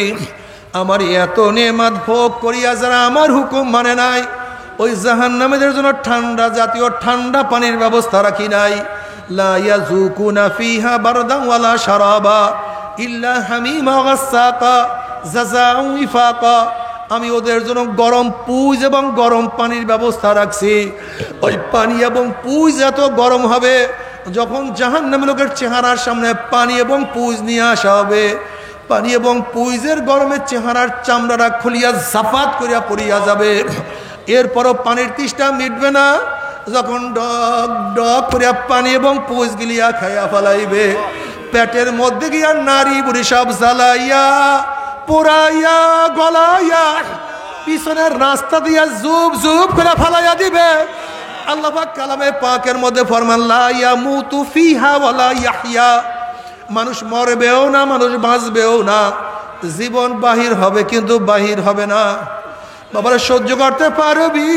[SPEAKER 1] আমার এত নেয়ামত ভোগ করিয়া যারা আমার হুকুম মানে নাই, ওই জাহান্নামীদের জন্য ঠান্ডা জাতীয় ঠান্ডা পানির ব্যবস্থা রাখি নাই। লা ইয়াযুকুনা ফিহা বারদান ওয়ালা শারাবা ইল্লা হামিমা ওয়া গাসসাকা জাযাআন ওয়াফাকা। আমি ওদের জন্য গরম পুজ এবং গরম পানির ব্যবস্থা রাখছি। ওই পানি এবং পুজ এত গরম হবে, যখন জাহান্নামী লোকের চেহারার সামনে পানি এবং পুজ নিয়ে আসা হবে, পানি এবং পুজের গরমের চেহারার চামড়াটা খুলিয়া জাফাত করিয়া পড়িয়া যাবে। এরপরও পানির তৃষ্ণা মিটবে না, যখন ডক ডক করিয়া পানি এবং পুজ গিলিয়া খাইয়া ফেলাইবে। পেটের মধ্যে গিয়া নারী বুড়ি সব জ্বালাইয়া পোড়াইয়া গলাইয়া পিছনের রাস্তা দিয়া জুব জুব করে ফালাইয়া দিবে। আল্লাহ পাক কালামে পাকের মধ্যে ফরমান লা ইয়ামুতু ফিহা ওয়ালা ইয়াহইয়া, মানুষ মরবেও না, মানুষ বাঁচবেও না, জীবন বাহির হবে কিন্তু বাহির হবে না। বাবারা সহ্য করতে পারবি?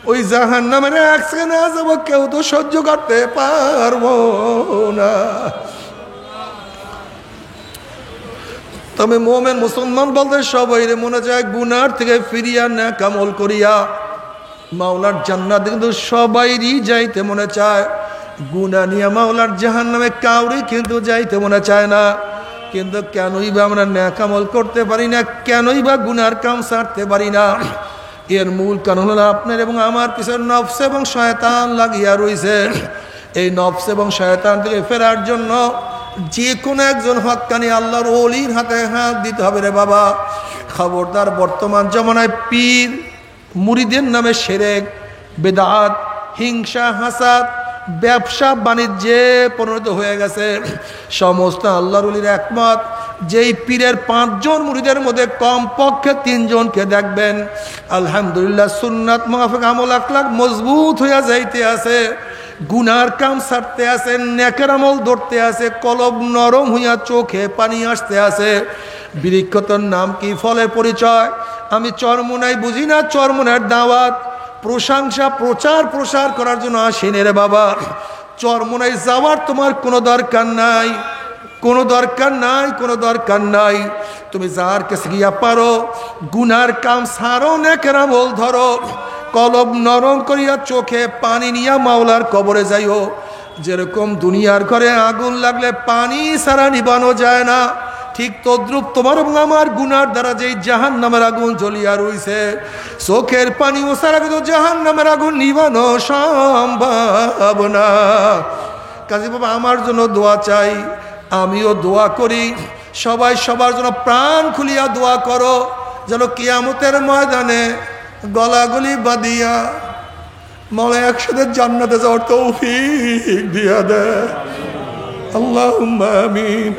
[SPEAKER 1] ওই জাহান্নামের এক সেকেন্ডে যাব, কেউ তো সহ্য করতে পারবো না। তবে মোমেন মুসলমান বলতে সবাই মনে যায় গুনার থেকে ফিরিয়া নেক আমল করিয়া মাওলার জান্নাতে কিন্তু সবাইরই যাইতে মনে চায়। গুনাহ নিয়ে মাওলার জাহান্নামে কাউরি কিন্তু যাইতে মনে চায় না। কিন্তু কেনই বা আমরা নেক আমল করতে পারি না, কেনই বা গুনার কাম ছাড়তে পারি না? এর মূল কারণ হলো আপনার এবং আমার পিছনে নফস এবং শয়তান লাগিয়া রয়েছে। এই নফস এবং শয়তান থেকে ফেরার জন্য যে কোনো একজন হক্কানি আল্লাহর ওলির হাতে হাত দিতে হবে রে বাবা। খবরদার, বর্তমান জমানায় পীর মুরিদের নামে শিরক, বেদাত, হিংসা, হাসাদ, ব্যবসা বাণিজ্যে পরিণত হয়ে গেছে। সমস্ত আল্লাহর ওলির একমত, যেই পীরের 5 জন মুরিদের মধ্যে কমপক্ষে 3 জনকে দেখবেন আলহামদুলিল্লাহ সুন্নাত মুআফিক আমল আখলাক মজবুত হইয়া যাইতে আছে, গুনার কাম ছাড়তে আছে, নেকের আমল ধরতে আছে, কলব নরম হইয়া চোখে পানি আসতে আছে। বৃক্ষতর নাম কি, ফলের পরিচয়? আমি চরমোনাই বুঝি না, চরমোনার দাওয়াত প্রশংসা প্রচার করার জন্য আসেনি রে বাবা। চরমোনাই যাওয়ার তোমার কোনো দরকার নাই, কোনো দরকার নাই, কোনো দরকার নাই। তুমি যার কাছে গিয়া পারো গুনার কাম ছাড়ো, নেকের আমল ধরো, কলব নরম করিয়া চোখে পানি নিয়া মাওলার কবরে যাইও। যেরকম দুনিয়ার ঘরে আগুন লাগলে পানি ছাড়া নিবানো যায় না, ঠিক তদ্রুপ তোমার এবং আমার গুনার দ্বারা যেই জাহান্নামের আগুন জ্বলিয়া রইছে, চোখের পানি ছাড়া কিন্তু জাহান্নামের আগুন নিবানো সম্ভব না। কাজী বাবা আমার জন্য দোয়া চাই, আমিও দোয়া করি, সবাই সবার জন্য প্রাণ খুলিয়া দোয়া করো, যেন কিয়ামতের ময়দানে গলাগলি বাঁধিয়া মলে একসাথে জান্নাতে যাওয়ার তৌফিক দিয়া দে। আল্লাহুম্মা আমিন,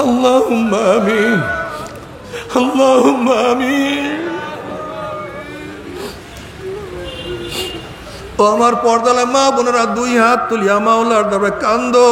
[SPEAKER 1] আল্লাহুম্মা আমিন, আল্লাহুম্মা আমিন। ও আমার পর্দালে মা বোনেরা, 2 হাত তুলিয়া মাওলার দরবারে কান্দো।